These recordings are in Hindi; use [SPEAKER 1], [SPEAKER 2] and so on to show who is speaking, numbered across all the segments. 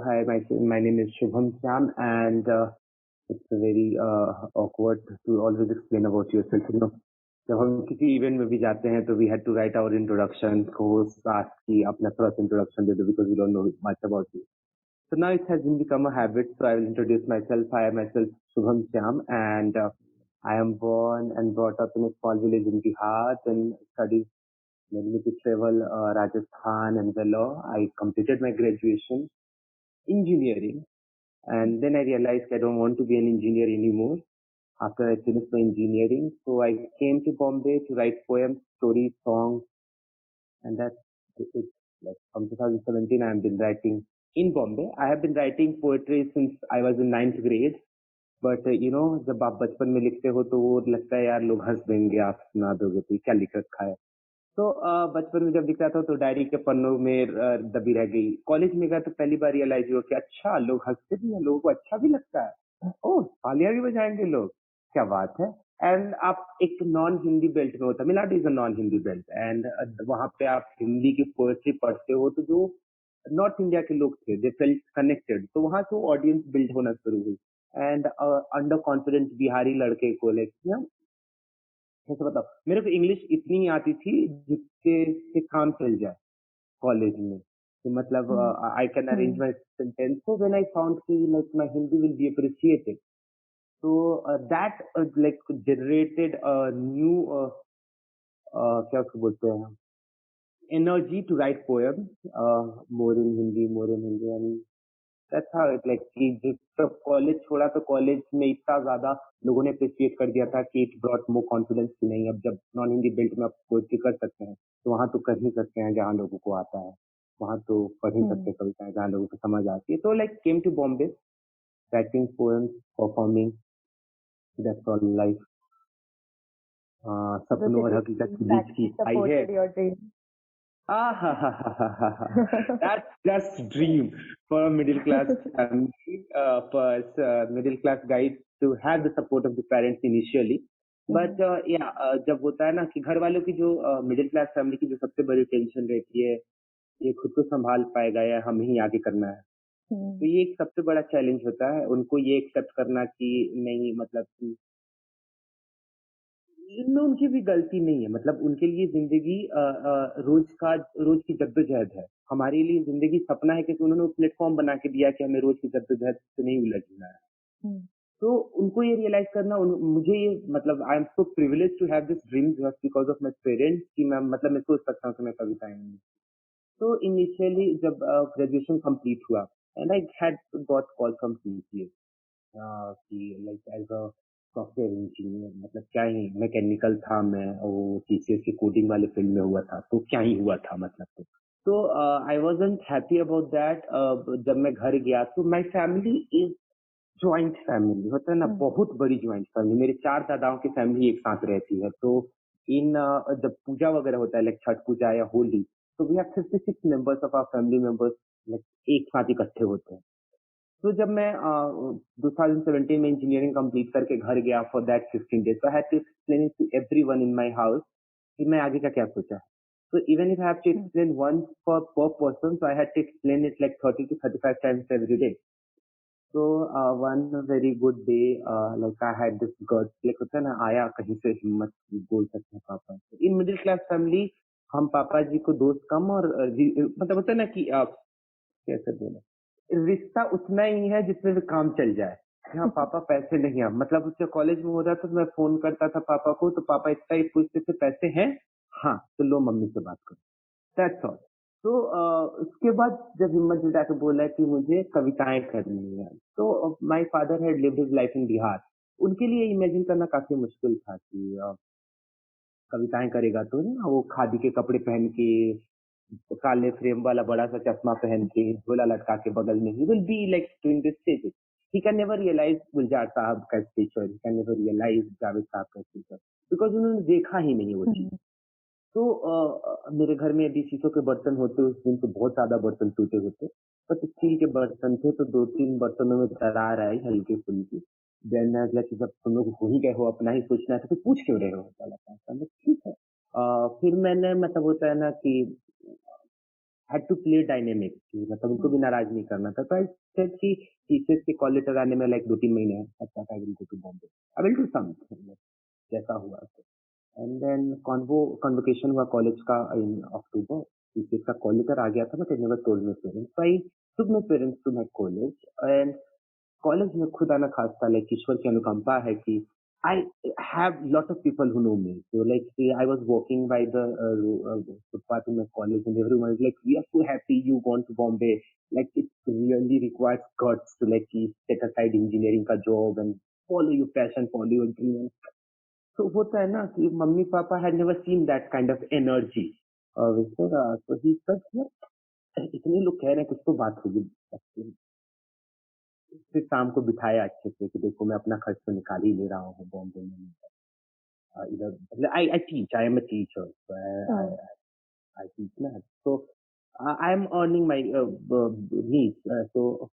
[SPEAKER 1] hi, my name is Shubham Sam, and it's very awkward to always explain about yourself. जब हम किसी इवेंट में भी जाते हैं तो we had to write our introduction, host ask कि अपना थोड़ा सा introduction दे दो because we don't know much about you. So now it has become a habit, so I will introduce myself. I am myself Shubham Syam, and I am born and brought up in a small village in Bihar, then studied made me to travel Rajasthan and Vellore. I completed my graduation engineering, and then I realized I don't want to be an engineer anymore after I finished my engineering. So I came to Bombay to write poems, stories, songs, and that's it. Like from 2017, I have been writing in Bombay. I have been writing poetry since I was in ninth grade. But जब आप बचपन में लिखते हो तो वो लगता है यार लोग हंस देंगे आप सुना दोगे तो ये क्या लिख रखा है। तो बचपन में जब लिखता था तो डायरी के पन्नों में दबी रह गई। कॉलेज में गया तो पहली बार रियलाइज हुआ कि अच्छा लोग हंसते भी हैं, लोगों को अच्छा भी लगता है। ओह तालियां भी बजाएंगे लोग, क्या बात है। एंड आप एक नॉन हिंदी बेल्ट में होता, Tamil Nadu is a non Hindi belt, and वहां पे आप हिंदी की पोएट्री पढ़ते हो तो जो नॉर्थ इंडिया के लोग थे दे फेल्ट कनेक्टेड, तो वहां से ऑडियंस बिल्ड होना शुरू हुई। एंड अंडर कॉन्फिडेंस बिहारी लड़के को कैसे बताओ, मेरे को इंग्लिश इतनी ही आती थी जिसके से काम चल जाए कॉलेज में, तो मतलब I can arrange my sentence. So when I found कि like my Hindi will be appreciated, so that like generated a new क्या उसको बोलते हैं energy to write poems, more in Hindi, and that's how it like कि जब कॉलेज छोड़ा तो कॉलेज में इतना ज्यादा लोगों ने अप्रिशिएट कर दिया था कि इट ब्रॉट मोर कॉन्फिडेंस कि नहीं, अब जब नॉन हिंदी बेल्ट में आप पोएट्री कर सकते हैं तो वहां तो कर ही सकते हैं जहाँ लोगों को आता है, वहां तो पढ़ ही सकते हैं कविताएं जहाँ लोगों को समझ आती है। तो like came to Bombay writing poems, performing, that's all life.
[SPEAKER 2] So
[SPEAKER 1] सपनों और
[SPEAKER 2] did
[SPEAKER 1] हकीकत
[SPEAKER 2] you
[SPEAKER 1] के बीच की
[SPEAKER 2] actually
[SPEAKER 1] आई है।
[SPEAKER 2] supported your dream?
[SPEAKER 1] That's just dream for a middle class family, for middle class guys to have the support of the parents initially. But जब होता है ना कि घर वालों की जो मिडिल क्लास फैमिली की जो सबसे बड़ी टेंशन रहती है ये खुद को संभाल पाएगा या हम ही आगे करना है, तो ये एक सबसे बड़ा चैलेंज होता है उनको ये एक्सेप्ट करना कि नहीं, मतलब कि इनमें उनकी भी गलती नहीं है, मतलब उनके लिए जिंदगी रोज की जद्दोजहद है। हमारे लिए जिंदगी सपना है क्योंकि उन्होंने प्लेटफॉर्म बना के दिया कि हमें रोज की जद्दोजहद से नहीं उलझना है। तो उनको ये रियलाइज करना, मुझे ये मतलब I am so privilege to have this dream just because of my parents कि मैं मतलब मैं सोच सकता हूँ कि मैं कविताएं। तो इनिशियली जब ग्रेजुएशन कंप्लीट हुआ and I had got call from TCS कि like as a software engineer, मतलब क्या ही मैकेनिकल था मैं, वो टीसीएस की कोडिंग वाले फील्ड में हुआ था तो क्या ही हुआ था मतलब। तो I wasn't happy about that. जब मैं घर गया तो my family is joint family, होता है ना बहुत बड़ी ज्वाइंट फैमिली, मेरे 4 दादाओं की फैमिली एक साथ रहती है। तो इन जब पूजा वगैरह होता है लाइक छठ पूजा या होली, तो we have 56 members of our family members like एक साथ इकट्ठे होते हैं। तो जब मैं 2017 में इंजीनियरिंग कंप्लीट करके घर गया for that 15 days, I had to explain it to everyone in my house कि मैं आगे का क्या सोचा है। So even if I have to explain once per person, so I had to explain it like 30 to 35 times every day. So one very good day, like I had this guts, like होता है ना आया कहीं से हिम्मत बोल सकते हैं पापा। इन मिडिल क्लास फैमिली हम पापा जी को दोस्त कम और मतलब होता है ना कि कैसे बोले, रिश्ता उतना ही है जिसमें भी काम चल जाए। हाँ पापा पैसे नहीं है, मतलब उससे कॉलेज में हो रहा था तो मैं फोन करता था पापा को तो पापा इतना ही पूछते थे पैसे हैं, हाँ तो लो मम्मी से बात करो, दैट्स ऑल। तो उसके बाद जब हिम्मत जुटा के बोला कि मुझे कविताएं करनी है, तो my father had lived his life in Bihar. उनके लिए इमेजिन करना काफी मुश्किल था कि कविताएं करेगा तो ना वो खादी के कपड़े पहन के काले फ्रेम वाला बड़ा सा चश्मा पहन के झोला लटका के बगल में he will be like doing this stage. He can never realise Gulzar sahab का stature, he can never realise Javed sahab का स्टेचर बिकॉज उन्होंने देखा ही नहीं वो चीज। तो मेरे घर में यदि शीशों के बर्तन होते उस दिन तो बहुत ज्यादा बर्तन टूटे होते, बट स्टील के बर्तन थे तो 2-3 बर्तनों में दरार आई हल्की फुल्की। देन जब तुम लोग हो ही गए हो अपना ही सोचना है तो फिर पूछ क्यों रहे हो, ठीक है। फिर मैंने मतलब होता है ना कि हैड टू प्ले डायनेमिक, मतलब उनको भी नाराज नहीं करना था। तो आई सेड कि टीचर्स के कॉल लेटर आने में लाइक 2-3 महीने हैं, तब तक I will go to Bombay, I will do something, जैसा हुआ तो। एंड देन कॉन्वोकेशन हुआ कॉलेज का इन अक्टूबर, टीचर्स का कॉल लेटर आ गया था, but I never told my parents. So I took my parents to my college, and college में खुदा ना खास्ता लाइक ईश्वर की अनुकंपा है कि I have lot of people who know me. So like say I was walking by the footpath in my college and everyone is like, we are so happy you gone to Bombay. Like it really requires guts to like set aside engineering का job and follow your passion, follow your dream. So होता है ना कि mummy papa had never seen that kind of energy. So he said, इतने लोग कह रहे हैं कुछ तो बात होगी। फिर शाम को बिठाया अच्छे से कि देखो मैं अपना खर्च तो निकाल ही ले रहा हूँ बॉम्बे में। इधर I teach, I am a teacher, so I teach math. So I am earning my needs, so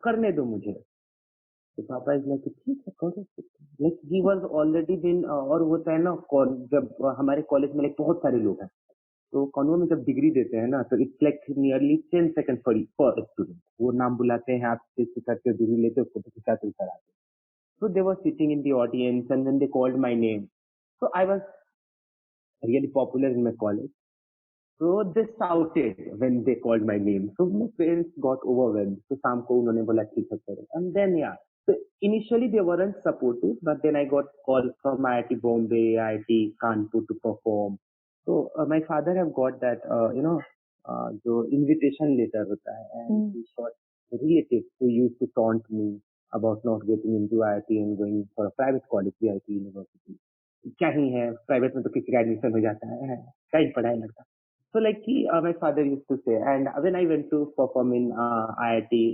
[SPEAKER 1] करने दो मुझे। तो पापा इज लाइक ठीक है करो, like he was already been, और होता है ना जब हमारे कॉलेज में लाइक बहुत सारे लोग हैं, तो कॉन्वो में जब डिग्री देते हैं ना तो इट्स लाइक नियरली 10 सेकंड पर स्टूडेंट, वो नाम बुलाते हैं, आप किस करके डिग्री लेते हो उसको तो खिंचा तुम कराते। So they were sitting in the audience and then they called my name. So I was really popular in my college. So they shouted when they called my name. So my parents got overwhelmed. So शाम को उन्होंने बोला ठीक है करो. And then yeah. So initially they weren't supportive, but then I got called from IIT Bombay, IIT Kanpur to perform. So my father have got that जो invitation letter होता है, and he got relatives who used to taunt me about not getting into IIT and going for a private college, IIT University. क्या ही है, प्राइवेट में तो किसी का एडमिशन हो जाता है, क्या ही पढ़ाई लगता है। So like my father used to say, and when I went to perform in IIT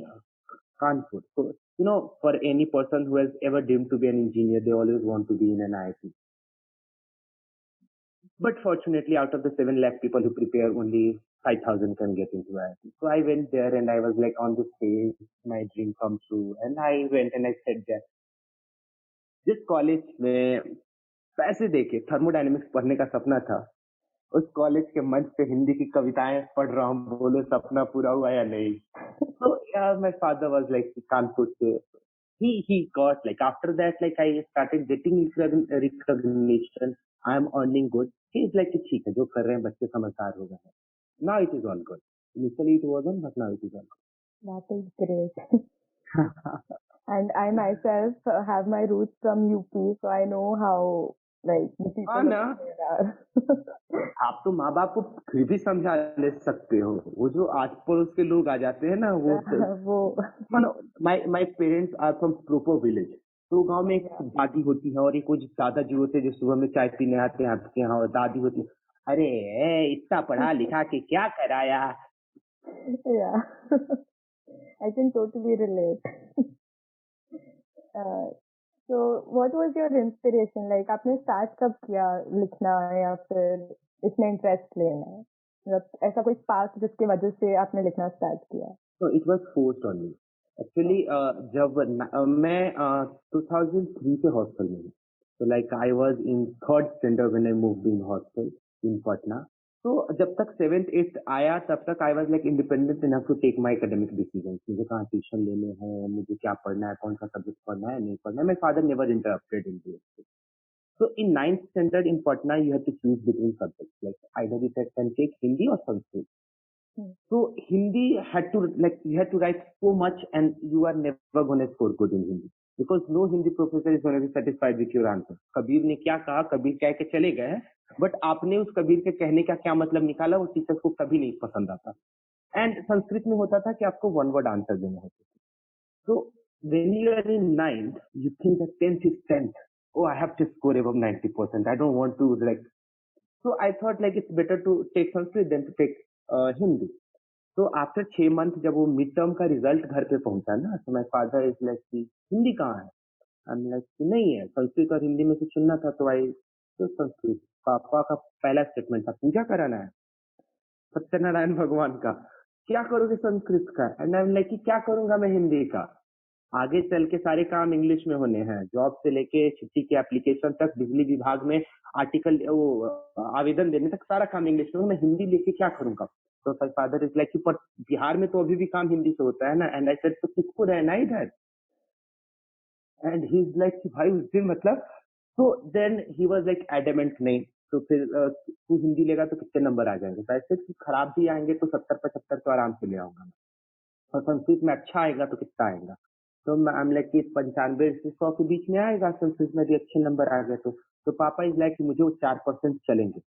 [SPEAKER 1] Kanpur, so for any person who has ever dreamed to be an engineer, they always want to be in an IIT. But fortunately, out of the 7 lakh people who prepare, only 5,000 can get into IIT. So I went there and I was like on the stage, my dream come true, and I went and I said that जिस कॉलेज में पैसे देके थर्मोडायनेमिक्स पढ़ने का सपना था, उस कॉलेज के मंच पे हिंदी की कविताएं पढ़ रहा हूँ, बोलो सपना पूरा हुआ या नहीं। So yeah, my father was like Kanpur से, he got like after that like I started getting recognition. I am earning good. He is like ठीक है जो कर रहे हैं बच्चे समझदार हो गए हैं. Now it is all good. Initially it wasn't, but now it is all good.
[SPEAKER 2] That is great. And I myself have my roots from UP, so I know how like the people
[SPEAKER 1] ना
[SPEAKER 2] are.
[SPEAKER 1] आप तो माँ बाप को फिर भी समझा ले सकते हो, वो जो आस पड़ोस के लोग आ जाते हैं ना वो my parents are from proper village. तो गांव में एक दादी होती है और एक कुछ दादाजी होते हैं जो सुबह में चाय पीने आते हैं आपके यहाँ, और दादी होती है, अरे इतना पढ़ा लिखा के क्या कराया।
[SPEAKER 2] Yeah, I can totally relate. So what was your inspiration? Like आपने start कब किया लिखना या फिर इसमें इंटरेस्ट लेना? मतलब ऐसा कोई स्पार्क जिसकी वजह से आपने लिखना स्टार्ट किया?
[SPEAKER 1] So it was forced on me. Actually जब मैं 2003 से हॉस्टल में हूँ, so like I was in 3rd standard when I moved in hostel in Patna. तो जब तक 7th 8th आया तब तक I was like independent enough to take my academic decision, मुझे कहाँ ट्यूशन लेने हैं, मुझे क्या पढ़ना है, कौन सा सब्जेक्ट पढ़ना है, नहीं पढ़ना है। My father never interrupted into it. So in 9th standard in Patna, you have to choose between subjects, like either you can take Hindi or Sanskrit. So Hindi had to you had to write so much and you are never going to score good in Hindi because no Hindi professor is going to be satisfied with your answer. Kabir ने क्या कहा, कबीर कह के चले गए, बट आपने उस कबीर के कहने का क्या मतलब निकाला, वो टीचर को कभी नहीं पसंद आता। एंड संस्कृत में होता था कि आपको वन वर्ड आंसर देने होते थे। So when you are in 9th, you think that 10th is 10th. Oh, I have to score above 90%. I don't want to like. So I thought like it's better to take Sanskrit than to take Hindi. तो आफ्टर 6 मंथ जब वो मिड टर्म का रिजल्ट घर पे पहुंचा ना, तो माय फादर इज लाइक कि हिंदी कहाँ है, आई एम लाइक नहीं है, संस्कृत और हिंदी में से चुनना था, तो आई तो संस्कृत। पापा का पहला स्टेटमेंट था पूजा कराना है सत्यनारायण भगवान का, क्या करोगे संस्कृत का, एंड आई एम लाइक कि क्या करूंगा मैं हिंदी का, आगे चल के सारे काम इंग्लिश में होने हैं, जॉब से लेके छुट्टी के एप्लीकेशन तक, बिजली विभाग में आर्टिकल वो आवेदन देने तक सारा काम इंग्लिश में, मैं हिंदी लेके क्या करूंगा। तो माय फादर इज लाइक कि पर बिहार में तो अभी भी काम हिंदी से होता है ना, एंड आई सेड तो किसको रहना है इधर, एंड ही इज लाइक कि भाई उस दिन मतलब, तो then he was like adamant नहीं, तो फिर तू हिंदी लेगा तो कितने नंबर आ जाएंगे, तो ऐसे कि खराब भी आएंगे तो 70-75 तो आराम से ले आऊंगा मैं, और संस्कृत में अच्छा आएगा तो कितना आएगा, तो आई एम लाइक कि 95 से 100 के बीच में आएगा, संस्कृत में भी अच्छे नंबर आ गए तो पापा इज लाइक कि मुझे वो 4% चलेंगे,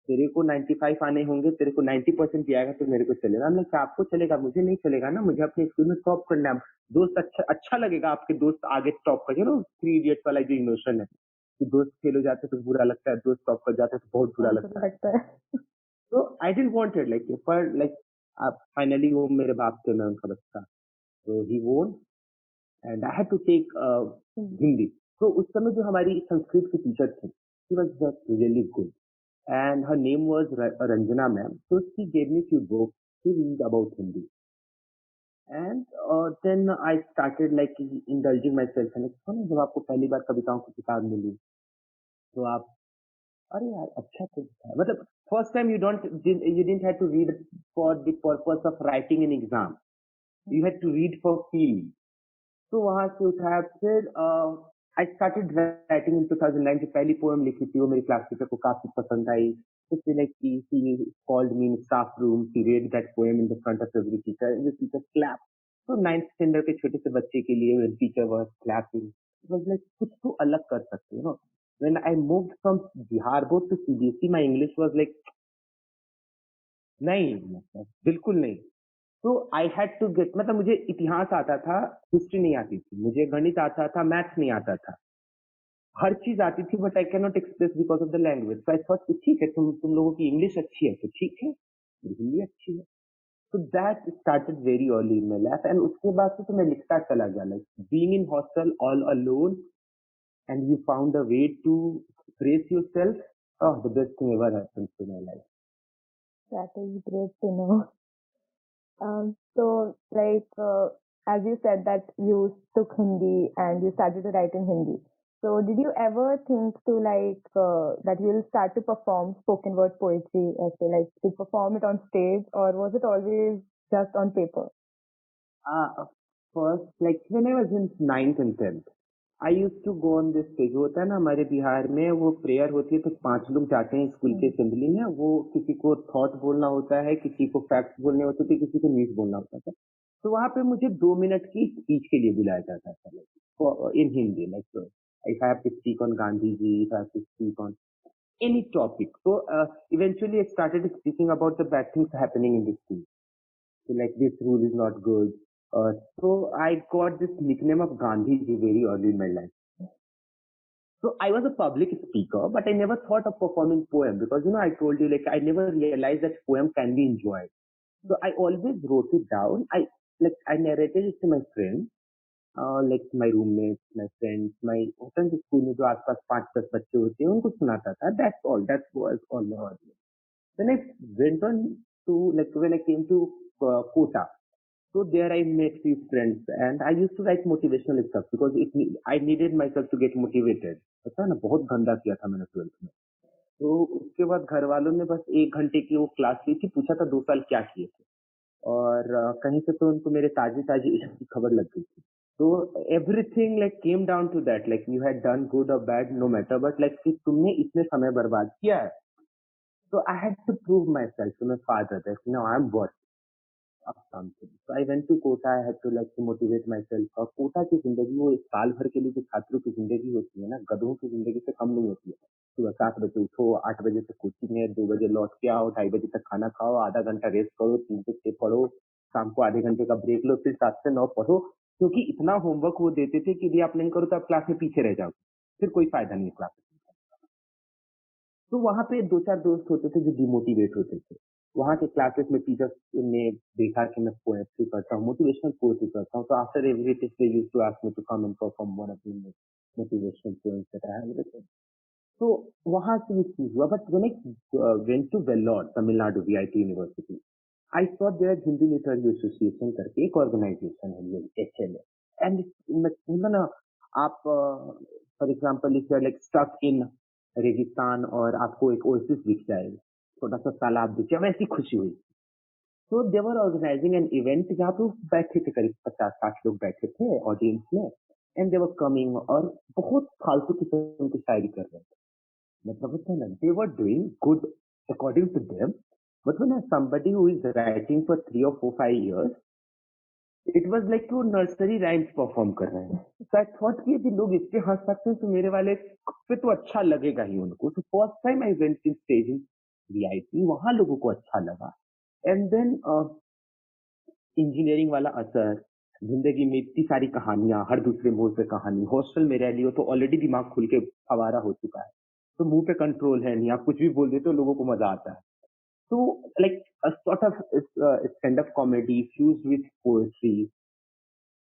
[SPEAKER 1] तेरे को 95 आने होंगे, तेरे को 90% भी आएगा तो मेरे को चलेगा। हमने कहा आपको चलेगा, मुझे नहीं चलेगा ना, मुझे अपने स्कूल में टॉप करना है। दोस्त अच्छा अच्छा लगेगा आपके दोस्त आगे टॉप कर, थ्री इडियट्स वाला जो इमोशन है कि दोस्त फेल हो जाते तो बुरा लगता है, दोस्त टॉप कर जाते तो बहुत बुरा
[SPEAKER 2] बहुत
[SPEAKER 1] लगता
[SPEAKER 2] बुरा
[SPEAKER 1] है।
[SPEAKER 2] लगता है।
[SPEAKER 1] तो I didn't want it like, पर लाइक आप फाइनली वो मेरे बाप थे, मैं उनका बच्चा, तो he won and I had to take Hindi. तो उस समय जो हमारी संस्कृत की टीचर थी, she was really good and her name was Ranjana ma'am. So she gave me few books to read about Hindi. And then I started like indulging myself in like, जब आपको पहली बार कविताओं की किताब मिली तो आप अरे यार अच्छा तो था, मतलब first time you didn't have to read for the purpose of writing an exam, you had to read for feel. तो वहां से उठाया, फिर आई स्टार्टेड राइटिंग इन 2009, जो पहली पोएम लिखी थी वो मेरी क्लास टीचर को काफी पसंद आई, तो she like she called me in staff room, she read that poem in the front of every teacher, every teacher clap. तो 9th स्टैंडर्ड के छोटे से बच्चे के लिए teacher was clapping, it was like कुछ तो अलग कर सकते हो। When I moved from Bihar board to CBSE, my English was like नहीं, मतलब बिल्कुल नहीं। तो आई हैड टू गेट, मतलब मुझे इतिहास आता था, हिस्ट्री नहीं आती थी, मुझे गणित आता था, मैथ्स नहीं आता था, हर चीज आती थी, but I can not express because of the language. So I thought कि ठीक है, तुम लोगों की इंग्लिश अच्छी है तो ठीक है, मेरी हिंदी अच्छी है। तो that started very early in my life, and उसके बाद से तो मैं लिखता चला गया, like being in hostel all alone and you found a way to express yourself, the best thing ever happened to my life.
[SPEAKER 2] That is great to know. So, like, as you said that you took Hindi and you started to write in Hindi. So, did you ever think to like that you will start to perform spoken word poetry, as like to perform it on stage, or was it always just on paper?
[SPEAKER 1] First like when I was in 9th and 10th, I use to go on this stage, होता है ना हमारे बिहार में, वो प्रेयर होती है तो 5 लोग जाते हैं स्कूल के असेंबली में, वो किसी को थॉट बोलना होता है, किसी को फैक्ट्स बोलने होते थे, किसी को न्यूज बोलना होता था। तो वहां पे मुझे 2 मिनट की स्पीच के लिए बुलाया जाता था, like in Hindi, like if I have to speak on Gandhi ji, if I have to speak on any topic. So eventually I started speaking about the bad things happening in the school. So like this rule is not good. So I got this nickname of Gandhi ji very early in my life. So I was a public speaker, but I never thought of performing poem because I told you like I never realized that poem can be enjoyed. So I always wrote it down. I narrated it to my friends, like my roommates, my friends, my होता है ना स्कूल में जो आसपास 5-10 बच्चे होते हैं उनको सुनाता था. That's all. That was all I was. When I went on to like when I came to Kota, so there I met few friends and I used to write motivational stuff because I needed myself to get motivated. पता है ना बहुत गंदा किया था मैंने 12th में. तो उसके बाद घर वालों ने बस 1 घंटे की वो क्लास ली थी, पूछा था 2 साल क्या किए थे, और कहीं से तो उनको मेरे ताजी ताजी इश्क की खबर लग गई थी. तो everything like came down to that, like you had done good और bad no matter, but like कि तुमने इतने समय बर्बाद किया है. So I had to prove myself to my father that I am worth of something. So I went to Kota. I had to like to motivate myself. और कोटा की जिंदगी वो एक साल भर के लिए जो छात्रों की जिंदगी होती है ना, गधों की जिंदगी से कम नहीं होती है. सुबह 7 बजे उठो, 8 बजे से कोचिंग है, 2 बजे लौट के आओ, 2:30 बजे तक खाना खाओ, आधा घंटा रेस्ट करो, 3 से 6 पढ़ो, शाम को आधे घंटे का ब्रेक लो, फिर 7 से 9 पढ़ो, क्योंकि इतना होमवर्क वो देते थे कि यदि आप नहीं करो तो आप क्लास में पीछे रह जाओगे, फिर कोई फायदा नहीं है क्लास में. तो वहाँ पे 2-4 दोस्त होते थे जो डिमोटिवेट होते थे. वहाँ के क्लासेस में टीचर्स ने देखा कि मैं पोएट्री करता हूँ, मोटिवेशनल पोएट्री करता हूँ, तो after every test they used to ask me to come and perform one of the motivational poems that I have written. तो वहाँ से ये चीज हुआ. But when I went to Vellore, Tamil Nadu, VIT university, I saw there Hindi literary association करके एक ऑर्गेनाइजेशन है, ये एचएलए. एंड मतलब ना, आप for example if you are like stuck in रेगिस्तान और आपको एक ओएसिस दिख जाए, छोटा सा तालाब दिख जाए, वैसी खुशी हुई. तो दे वर ऑर्गेनाइजिंग एन इवेंट जहाँ पे वो बैठे थे, करीब 50-60 लोग बैठे थे ऑडियंस में, एंड दे वर कमिंग और बहुत फालतू किस्म की शायरी कर रहे थे। मतलब होता है ना, they were doing good according to them, but when somebody who is writing for 3 or 4, 5 years, it was like वो नर्सरी राइम्स परफॉर्म कर रहे हैं। सो आई थॉट कि यदि लोग इसके हंस सकते हैं तो मेरे वाले पे तो अच्छा लगेगा ही उनको। तो first time I went in stage in VIP, वहां लोगों को अच्छा लगा। एंड देन इंजीनियरिंग वाला असर, जिंदगी में इतनी सारी कहानियां, हर दूसरे मोड़ पे कहानी, हॉस्टल में रह लियो तो ऑलरेडी दिमाग खुल के फवारा हो चुका है, तो मुंह पे कंट्रोल है नहीं, आप कुछ भी बोल देते हो लोगों को मजा आता है। तो like a sort of stand up comedy fused with poetry,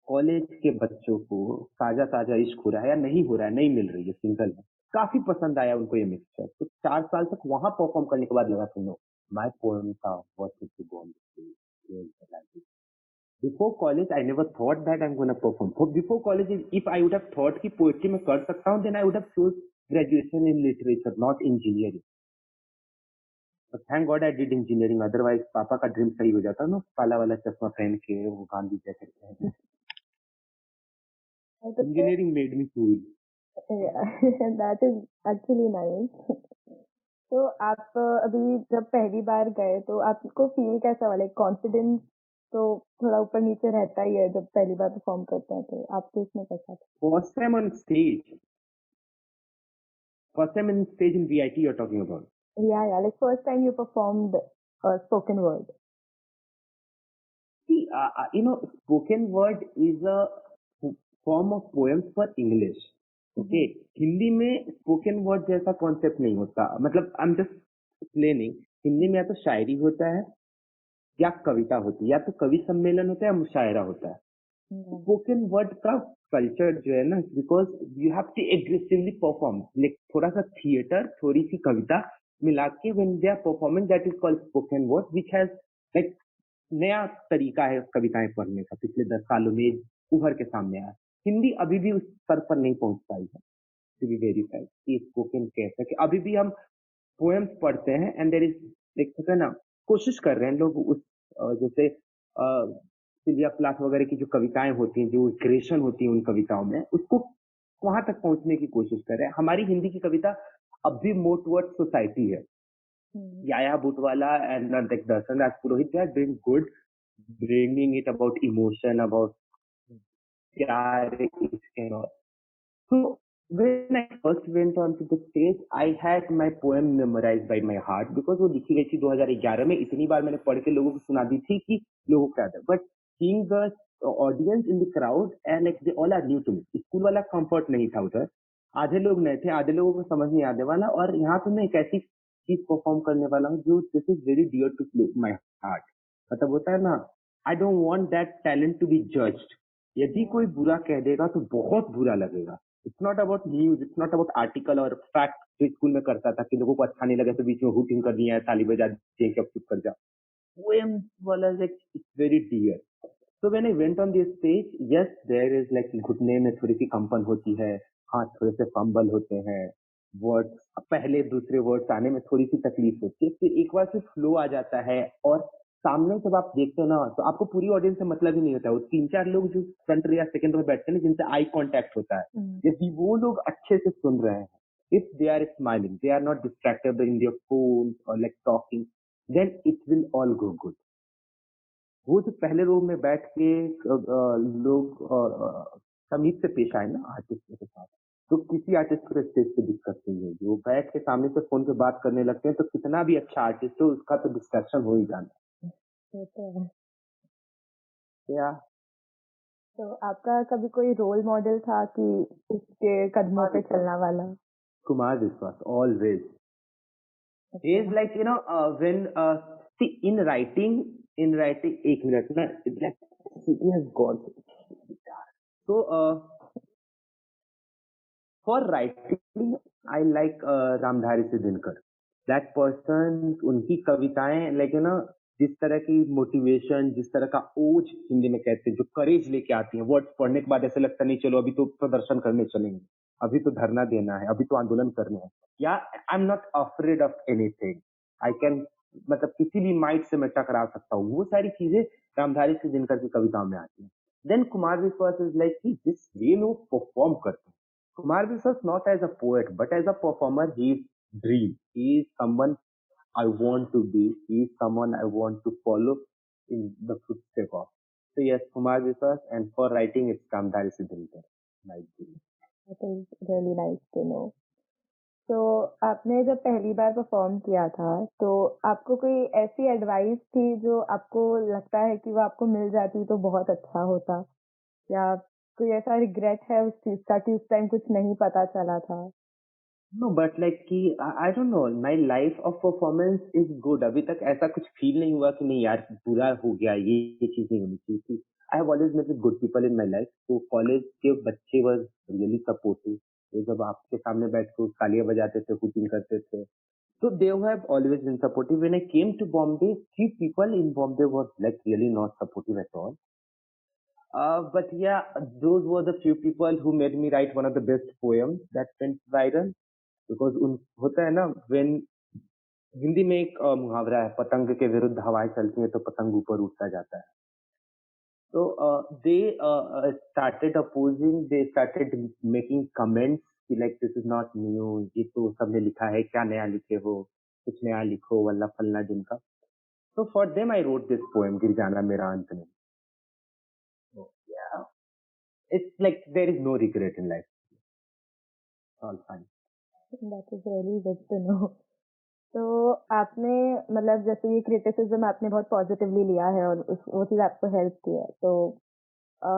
[SPEAKER 1] college के बच्चों को ताजा-ताजा इश्क हो रहा है या नहीं हो रहा है, नहीं मिल रही है, सिंगल है। काफ़ी पसंद आया उनको ये मिक्सचर। तो 4 साल तक वहाँ परफ़ॉर्म करने के बाद लगा कि no, my poems are worth it to go on the stage. Before college I never thought that I am gonna perform. For before college if I would have thought कि पोएट्री में कर सकता हूँ, then I would have choose graduation in literature, not engineering. But thank God I did engineering, otherwise पापा का ड्रीम सही हो जाता ना, काला वाला चश्मा पहन के वो गांधी जैकेट पहन के।
[SPEAKER 2] तो फिर
[SPEAKER 1] engineering made me cool.
[SPEAKER 2] That is actually nice. तो आप अभी जब पहली बार गए तो आपको फील कैसा हुआ? लाइक कॉन्फिडेंस तो थोड़ा ऊपर नीचे रहता ही है जब पहली बार परफॉर्म करते हैं, तो आपके इसमें कैसा था?
[SPEAKER 1] First time on stage. First time in stage in VIT you're talking about.
[SPEAKER 2] Yeah, like first time you performed spoken word.
[SPEAKER 1] See, spoken word is a form of poems for English. Okay, Hindi में spoken word जैसा कॉन्सेप्ट नहीं होता। मतलब I am just explaining, Hindi में या तो शायरी होता है या कविता होती है, या तो कवि सम्मेलन होता है या मुशायरा होता है। स्पोकन वर्ड का कल्चर जो है ना, because you have to aggressively perform, like थोड़ा सा थिएटर, थोड़ी सी कविता मिला के when they are performing, that is called spoken word, which has like नया तरीका है कविताएं पढ़ने का, पिछले 10 सालों में उभर के सामने आया। हिंदी अभी भी उस स्तर पर नहीं पहुंच पाई है, टू बी वेरी फ्रैंक, कि स्पोकन कैसे कि अभी भी हम पोएम्स पढ़ते हैं एंड देयर इज लाइक होता है ना, कोशिश कर रहे हैं लोग उस जैसे सिल्विया प्लाथ वगैरह की जो कविताएं होती हैं, जो क्रिएशन होती है उन कविताओं में, उसको वहां तक पहुंचने की कोशिश कर रहे हैं। हमारी हिंदी की कविता अब भी मोर टुवर्ड्स सोसाइटी है। Yahya Bootwala and like Darshan Raj Purohit, they are doing good, bringing it about emotion, about प्यार, इश्क and all. So when I first went onto the stage, I had my poem memorized by my heart because वो लिखी गई थी 2011 में, इतनी बार मैंने पढ़ के लोगों को सुना दी थी कि लोगों को याद है। But seeing the audience in the crowd and like they all are new to me, school वाला कंफर्ट नहीं था उधर, आधे लोग नए थे, आधे लोगों को समझ नहीं आने वाला, और यहाँ पे मैं एक ऐसी चीज परफॉर्म करने वाला हूँ जो this is very dear to my heart. मतलब होता है ना, I don't want that talent to be judged. यदि कोई बुरा कह देगा तो बहुत बुरा लगेगा। It's not about news, it's not about article और फैक्ट जो स्कूल में करता था कि लोगों को अच्छा नहीं लगे तो बीच में हुटिंग कर दिया है, ताली बजा दी कि अब चुप कर जा। पोएम वाला like it's very dear. So when I went on the stage, yes there is like घुटने में थोड़ी सी कंपन होती है, हाथ थोड़े से फंबल होते हैं, वर्ड्स पहले दूसरे वर्ड्स आने में थोड़ी सी तकलीफ होती है, फिर एक बार से फ्लो आ जाता है, और सामने जब आप देखते हो ना तो आपको पूरी ऑडियंस से मतलब ही नहीं होता है। वो 3-4 लोग जो फ्रंट या सेकंड में बैठते हैं ना, जिनसे आई कांटेक्ट होता है, यदि वो लोग अच्छे से सुन रहे हैं, if they are smiling, they are not distracted in their phone और like talking, then it will all go good. वो जो पहले रो में बैठ के लोग तमीज से पेश आए ना आर्टिस्ट के साथ, तो किसी आर्टिस्ट को स्टेज पे दिक्कत नहीं होगी। वो बैठ के सामने से फोन पे बात करने लगते हैं, तो कितना भी अच्छा आर्टिस्ट हो उसका तो डिस्ट्रैक्शन हो ही जाना है। या
[SPEAKER 2] तो आपका कभी कोई रोल मॉडल था कि उसके कदमों पे चलना वाला?
[SPEAKER 1] Kumar Vishwas, always is like when see in writing, एक मिनट ना, he has gone. So for writing I like Ramdhari से दिनकर, that person, उनकी कविताएं लाइक जिस तरह की मोटिवेशन, जिस तरह का ओज हिंदी में कहते हैं, जो करेज लेके आती हैं, वर्ड्स पढ़ने के बाद ऐसे लगता नहीं चलो अभी तो प्रदर्शन करने चलेंगे, अभी तो धरना देना है, अभी तो आंदोलन करना है, या आई am not afraid of anything, I can मतलब किसी भी माइट से मैं टकरा सकता हूँ, वो सारी चीजें रामधारी सिंह दिनकर की कविताओं में आती हैं। देन कुमार विश्वास इज लाइक कि जिस वे में वो परफॉर्म करते हैं, Kumar Vishwas not as a poet but as a performer he is dream, he is someone I want to be, he is someone I want to follow in the footsteps of. So yes, Kumar Viswas, and for writing it's Kamdari Siddhikar. My goodness.
[SPEAKER 2] That is really nice to know. तो आपने जब पहली बार परफॉर्म किया था, तो आपको कोई ऐसी एडवाइस थी जो आपको लगता है कि वो आपको मिल जाती तो बहुत अच्छा होता? या कोई ऐसा रिग्रेट है उस चीज़ का कि उस टाइम कुछ नहीं पता चला था?
[SPEAKER 1] No, but like कि I don't know, my life of performance is good. अभी तक ऐसा कुछ फील नहीं हुआ कि नहीं यार पूरा हो गया, ये चीज नहीं होनी चाहिए थी. I have always met with good people in my life. तो कॉलेज के बच्चे was really supportive. वो जब आपके सामने बैठ के तालियां बजाते थे, हुटिंग करते थे, so they have always been supportive. When I came to Bombay, few people in Bombay were like really not supportive at all. But yeah, those were the few people who made me write one of the best poems that went viral. Because उन होता है ना, when हिंदी में एक मुहावरा है, पतंग के विरुद्ध हवाएं चलती हैं तो पतंग ऊपर उठता जाता है. तो they started opposing, they started making comments कि like this is not new, ये तो सबने लिखा है, क्या नया लिखे हो, कुछ नया लिखो, वल्ला फल्ला जिनका. तो for them I wrote this poem गिर जाना मेरा अंत में. It's like there is no regret in life, all fine.
[SPEAKER 2] That is really good to know. तो आपने मतलब जैसे ये क्रिटिसिज्म आपने बहुत पॉजिटिवली लिया है और वो चीज़ आपको हेल्प की है। तो अ,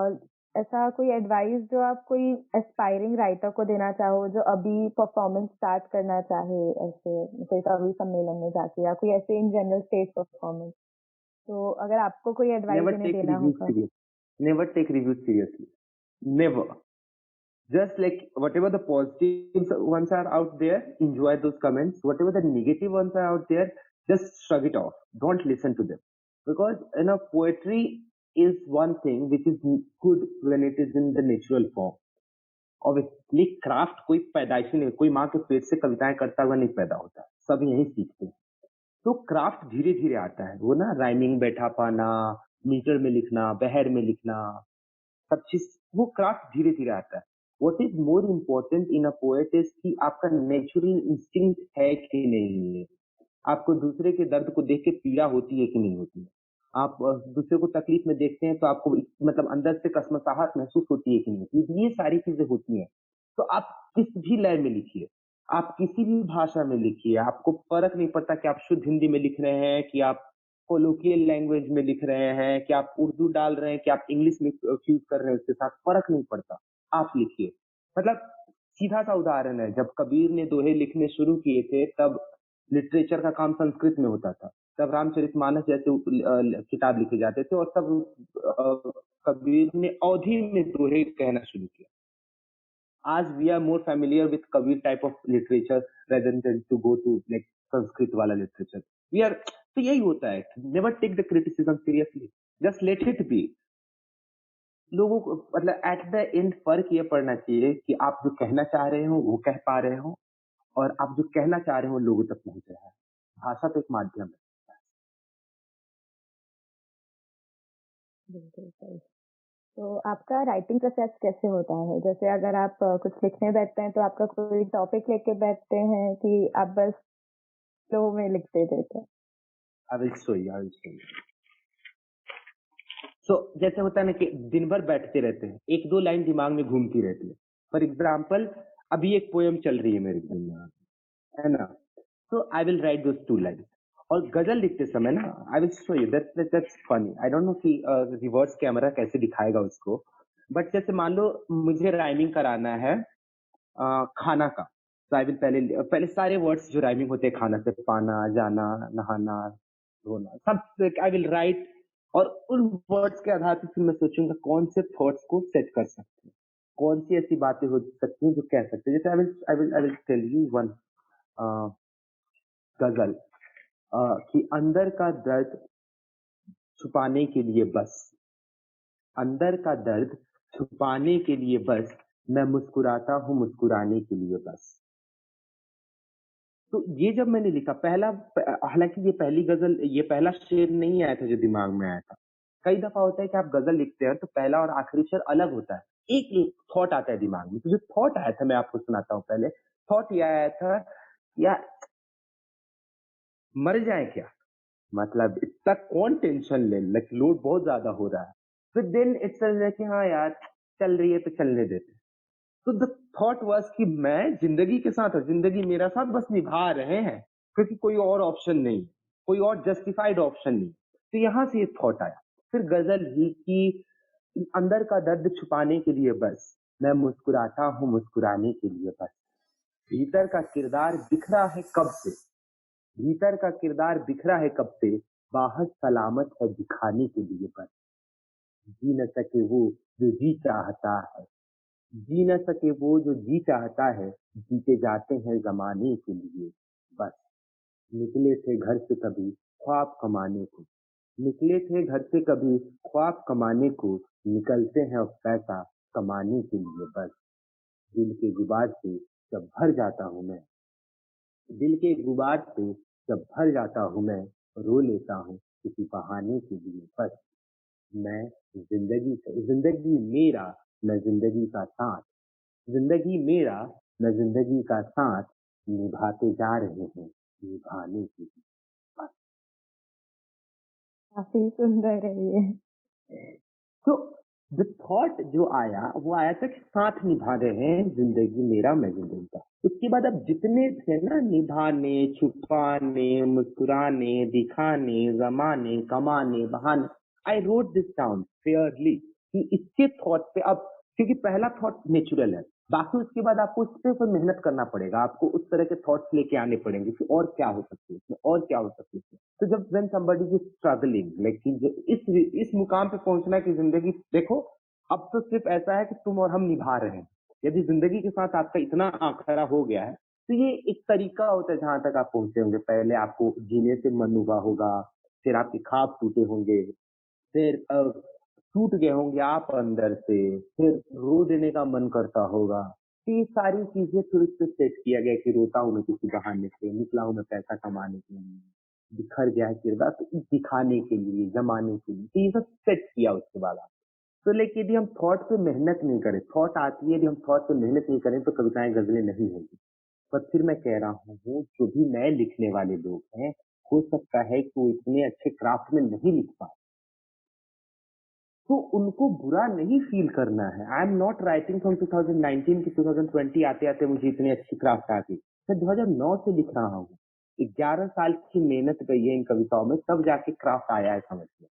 [SPEAKER 2] ऐसा कोई एडवाइस जो आप कोई एस्पायरिंग राइटर को देना चाहो जो अभी परफॉर्मेंस स्टार्ट करना चाहे ऐसे कोई कवि सम्मेलन में जाके या कोई ऐसे इन जनरल स्टेज परफॉर्मेंस, तो अगर आपको कोई एडवाइस
[SPEAKER 1] नेवर
[SPEAKER 2] इन्हें
[SPEAKER 1] टेक
[SPEAKER 2] देना
[SPEAKER 1] रिव्यूज
[SPEAKER 2] होगा?
[SPEAKER 1] Serious, never take reviews seriously, never. Just like whatever the positive ones are out there, enjoy those comments. Whatever the negative ones are out there, just shrug it off. Don't listen to them. Because poetry is one thing which is good when it is in the natural form. Obviously, craft कोई पैदाइशी नहीं, कोई माँ के पेट से कविताएं करता हुआ नहीं पैदा होता, सब यही सीखते हैं. तो क्राफ्ट धीरे धीरे आता है, वो ना राइमिंग बैठा पाना, मीटर में लिखना, बहर में लिखना, सब चीज वो क्राफ्ट धीरे धीरे आता है. What is more important in a poet is कि आपका नेचुरल इंस्टिंक्ट है कि नहीं है, आपको दूसरे के दर्द को देख के पीड़ा होती है कि नहीं होती है, आप दूसरे को तकलीफ में देखते हैं तो आपको मतलब अंदर से कसमसाहट महसूस होती है कि नहीं होती है, ये सारी चीजें होती हैं. तो आप किस भी लय में लिखिए, आप किसी भी भाषा में लिखिए, आपको फर्क नहीं पड़ता कि आप शुद्ध हिंदी में लिख रहे हैं कि आप कोलोकियल लैंग्वेज में लिख रहे हैं कि आप उर्दू डाल रहे हैं कि आप इंग्लिश में फ्यूज कर रहे हैं, उसके साथ फर्क नहीं पड़ता, आप लिखिए. मतलब सीधा सा उदाहरण है, जब कबीर ने दोहे लिखने शुरू किए थे तब लिटरेचर का काम संस्कृत में होता था, तब रामचरितमानस जैसे किताब लिखे जाते थे और तब कबीर ने अवधी में दोहे कहना शुरू किया. आज we are more familiar with Kabir type of literature rather than to go to like Sanskrit वाला लिटरेचर. वी आर, तो यही होता है, never take the criticism seriously, just let it be. लोगों को मतलब एट द एंड फर्क ये पड़ना चाहिए कि आप जो कहना चाह रहे हो वो कह पा रहे हो, और आप जो कहना चाह रहे हो लोगों तक पहुंच रहा है. भाषा तो एक माध्यम है.
[SPEAKER 2] बिल्कुल सही। तो आपका राइटिंग प्रोसेस कैसे होता है? जैसे अगर आप कुछ लिखने बैठते हैं तो आपका कोई टॉपिक लेके बैठते हैं कि आप बस फ्लो में लिखते रहते हैं?
[SPEAKER 1] I will show you, I will show you. So जैसे होता है ना कि दिन भर बैठते रहते हैं, एक दो लाइन दिमाग में घूमती रहती है. फॉर एग्जाम्पल, अभी एक पोएम चल रही है मेरे दिमाग में, है ना, so I will write those two line. और गजल लिखते समय ना, I will show you, that's funny. I don't know कि रिवर्स कैमरा कैसे दिखाएगा उसको, बट जैसे मान लो मुझे राइमिंग कराना है खाना का, तो आई विल पहले पहले सारे वर्ड्स जो राइमिंग होते हैं खाना से, पाना, जाना, नहाना, धोना, सब आई विल राइट. और उन वर्ड्स के आधार पर फिर मैं सोचूंगा कौन से थॉट्स को सेट कर सकते हैं, कौन सी ऐसी बातें हो सकती हैं जो कह सकते हैं. जैसे I will tell you one ghazal कि अंदर का दर्द छुपाने के लिए बस, अंदर का दर्द छुपाने के लिए बस, मैं मुस्कुराता हूँ मुस्कुराने के लिए बस. तो ये जब मैंने लिखा हालाँकि ये पहला शेर नहीं आया था जो दिमाग में आया था। कई दफ़ा होता है कि आप गज़ल लिखते हैं तो पहला और आखिरी शेर अलग होता है। एक थॉट आता है दिमाग में, तो जो थॉट आया था मैं आपको सुनाता हूँ पहले। थॉट ये आया था, यार मर जाएँ क्या? मतलब इतना कौन टेंशन ले, लाइक लोड बहुत ज़्यादा हो रहा है। फिर देन इट्स लाइक कि हाँ यार, चल रही है तो चलने देते हैं। तो द थॉट वाज़ कि मैं ज़िंदगी के साथ हूँ, ज़िंदगी मेरा साथ बस निभा रहे हैं, क्योंकि कोई और ऑप्शन नहीं, कोई और जस्टिफाइड ऑप्शन नहीं। तो यहाँ से ये थॉट आया। फिर गज़ल ही कि अंदर का दर्द छुपाने के लिए बस, मैं मुस्कुराता हूँ मुस्कुराने के लिए बस। भीतर का किरदार बिखरा है कब से, भीतर का किरदार बिखरा है कब से, बाहर सलामत है दिखाने के लिए बस। जी न सके वो जो जी चाहता है, जी न सके वो जो जी चाहता है, जीते जाते हैं ज़माने के लिए बस। निकले थे घर से कभी ख्वाब कमाने को, निकले थे घर से कभी ख्वाब कमाने को, निकलते हैं अब पैसा कमाने के लिए बस। दिल के गुबार से जब भर जाता हूँ मैं, दिल के गुबार से जब भर जाता हूँ मैं, रो लेता हूँ किसी बहाने के लिए बस। मैं ज़िंदगी मेरा, मैं ज़िंदगी का साथ, ज़िंदगी मेरा, मैं ज़िंदगी का साथ, निभाते जा रहे हैं निभाने के लिए बस।
[SPEAKER 2] काफ़ी सुंदर है ये।
[SPEAKER 1] तो जो थॉट जो आया वो आया था कि साथ निभा रहे हैं, ज़िंदगी मेरा मैं ज़िंदगी का। उसके बाद अब जितने थे ना, निभाने, छुपाने, मुस्कुराने, दिखाने, ज़माने, कमाने, बहाने, आई रोट दिस डाउन फेयरली कि इसके थॉट पे अब, क्योंकि पहला थॉट नेचुरल है, बाकी उसके बाद आपको उसपे फिर मेहनत करना पड़ेगा, आपको उस तरह के थॉट्स लेके आने पड़ेंगे कि और क्या हो सकती है इसमें, और क्या हो सकती है इसमें। तो जब when somebody is struggling, like इस मुकाम पे पहुंचना कि जिंदगी देखो, अब तो सिर्फ ऐसा है कि तुम और हम निभा रहे हैं। यदि जिंदगी के साथ आपका इतना आखरा हो गया है, तो ये एक तरीका होता है जहां तक आप पहुंचे होंगे। पहले आपको जीने से मन हुआ होगा, फिर आपके ख्वाब टूटे होंगे, फिर टूट गए होंगे आप अंदर से, फिर रो देने का मन करता होगा। तो ये सारी चीजें फिर उस पे सेट किया गया कि रोता हूँ मैं किसी बहाने से, निकला हूँ मैं पैसा कमाने के लिए, बिखर गया है किरदार तो दिखाने के लिए, जमाने के लिए। तो ये सब सेट किया उसके बाद आप। तो लेकिन यदि हम थॉट पे मेहनत नहीं करें, थॉट आती है, यदि हम थॉट पे मेहनत नहीं करें तो कविताएं गजलें नहीं होंगी। पर फिर मैं कह रहा हूँ, जो भी नए लिखने वाले लोग हैं, हो सकता है कि वो इतने अच्छे क्राफ्ट में नहीं लिख पाए, तो उनको बुरा नहीं फील करना है। आई एम नॉट राइटिंग फ्रॉम 2019 की 2020 आते-आते मुझे इतनी अच्छी क्राफ्ट आ गई। मैं 2009 से लिख रहा हूँ। 11 साल की मेहनत गई है इन कविताओं में, तब जाके क्राफ्ट आया है समझ में।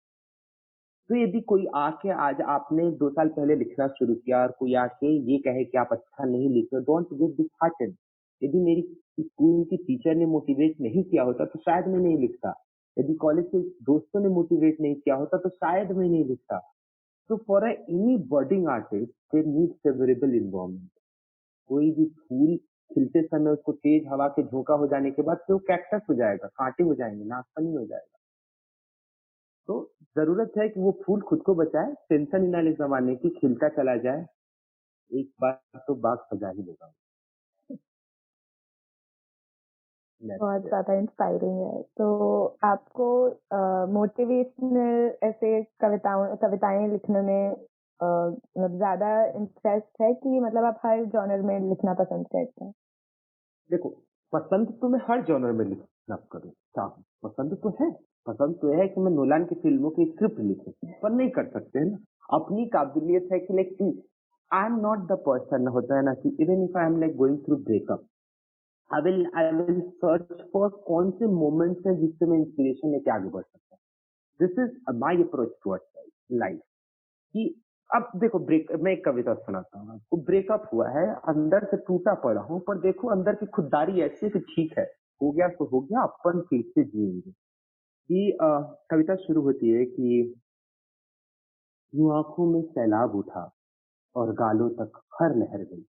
[SPEAKER 1] तो यदि कोई आके आज आपने 2 साल पहले लिखना शुरू किया और कोई आके ये कहे कि आप अच्छा नहीं लिख रहे, डोंट गेट डिसहार्टेंड। यदि मेरी स्कूल की टीचर ने मोटिवेट नहीं किया होता तो शायद मैं नहीं लिखता। यदि कॉलेज के दोस्तों ने मोटिवेट नहीं किया होता तो शायद मैं नहीं लिखता। So for any budding artist, they need favorable environment. कोई भी फूल खिलते समय उसको तेज हवा के झोंका हो जाने के बाद फिर वो कैक्टस हो जाएगा, कांटे हो जाएंगे, नाशपानी हो जाएगा। तो जरूरत है कि वो फूल खुद को बचाए, टेंशन ही ना ले जमाने की, खिलता चला जाए, एक बार तो बाग सजा ही लेगा।
[SPEAKER 2] बहुत
[SPEAKER 1] That's it.
[SPEAKER 2] ज़्यादा इंस्पायरिंग है। तो आपको मोटिवेशनल ऐसे कविताएँ लिखने में मतलब ज़्यादा इंटरेस्ट है कि मतलब आप हर जॉनर में लिखना पसंद करते हैं?
[SPEAKER 1] देखो, पसंद तो मैं हर जॉनर में लिखना करूँ चाहूँ, पसंद तो है। पसंद तो है कि मैं नोलान की फिल्मों की स्क्रिप्ट लिखूं, पर नहीं कर सकते हैं ना। अपनी काबिलियत है कि like I am not the person, होता है ना कि even if I am like going through breakup, I will search for कौन से मोमेंट्स हैं जिससे मैं इंस्पिरेशन लेके आगे बढ़ सकता हूँ। This is my approach towards life. कि अब देखो, मैं एक कविता सुनाता हूँ आपको। ब्रेकअप हुआ है, अंदर से टूटा पड़ा हूँ, पर देखो अंदर की खुददारी ऐसी है कि ठीक है, हो गया तो हो गया, अपन फिर से जिएंगे। कि कविता शुरू होती है कि यूं आंखों में सैलाब उठा और गालों तक हर लहर गई,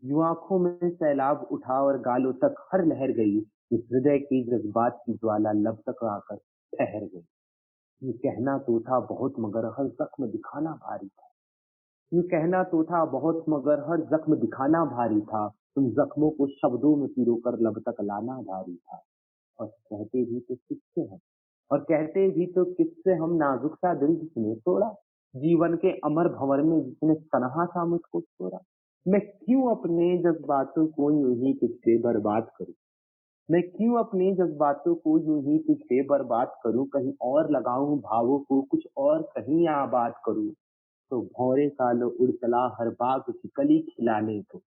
[SPEAKER 1] यूं आंखों में सैलाब उठा और गालों तक हर लहर गई, इस हृदय की जज्बात की ज्वाला लब तक आकर ठहर गई। ये कहना तो था बहुत मगर हर जख्म दिखाना भारी था, यूँ कहना तो था बहुत मगर हर ज़ख्म दिखाना भारी था, तुम ज़ख्मों को शब्दों में पिरोकर लब तक लाना भारी था। और कहते भी तो किससे हम नाजुक सा दिल जिसने तोड़ा, जीवन के अमर भंवर में जिसने तन्हा सा मुझको छोड़ा। मैं क्यों अपने जज़्बातों को यूँ ही तुझ पे बर्बाद करूँ? मैं क्यों अपने जज़्बातों को यूँ ही तुझ पे बर्बाद करूँ? कहीं और लगाऊँ भावों को कुछ और कहीं आबाद करूँ। तो भँवरे सालों उड़ चला हर बाग की कली खिलाने को।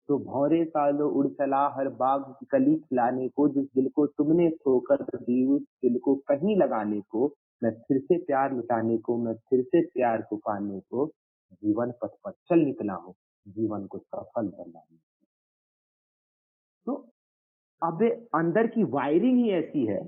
[SPEAKER 1] तो भँवरे सालों उड़ चला हर बाग की कली खिलाने को, जिस दिल को तुमने ठोकर दी उस दिल को कहीं लगाने को, मैं फिर से प्यार लुटाने को, मैं फिर से प्यार को पाने को, जीवन पथ पर चल निकला हूँ, जीवन को सफल बनाने। तो अब अंदर की वायरिंग ही ऐसी है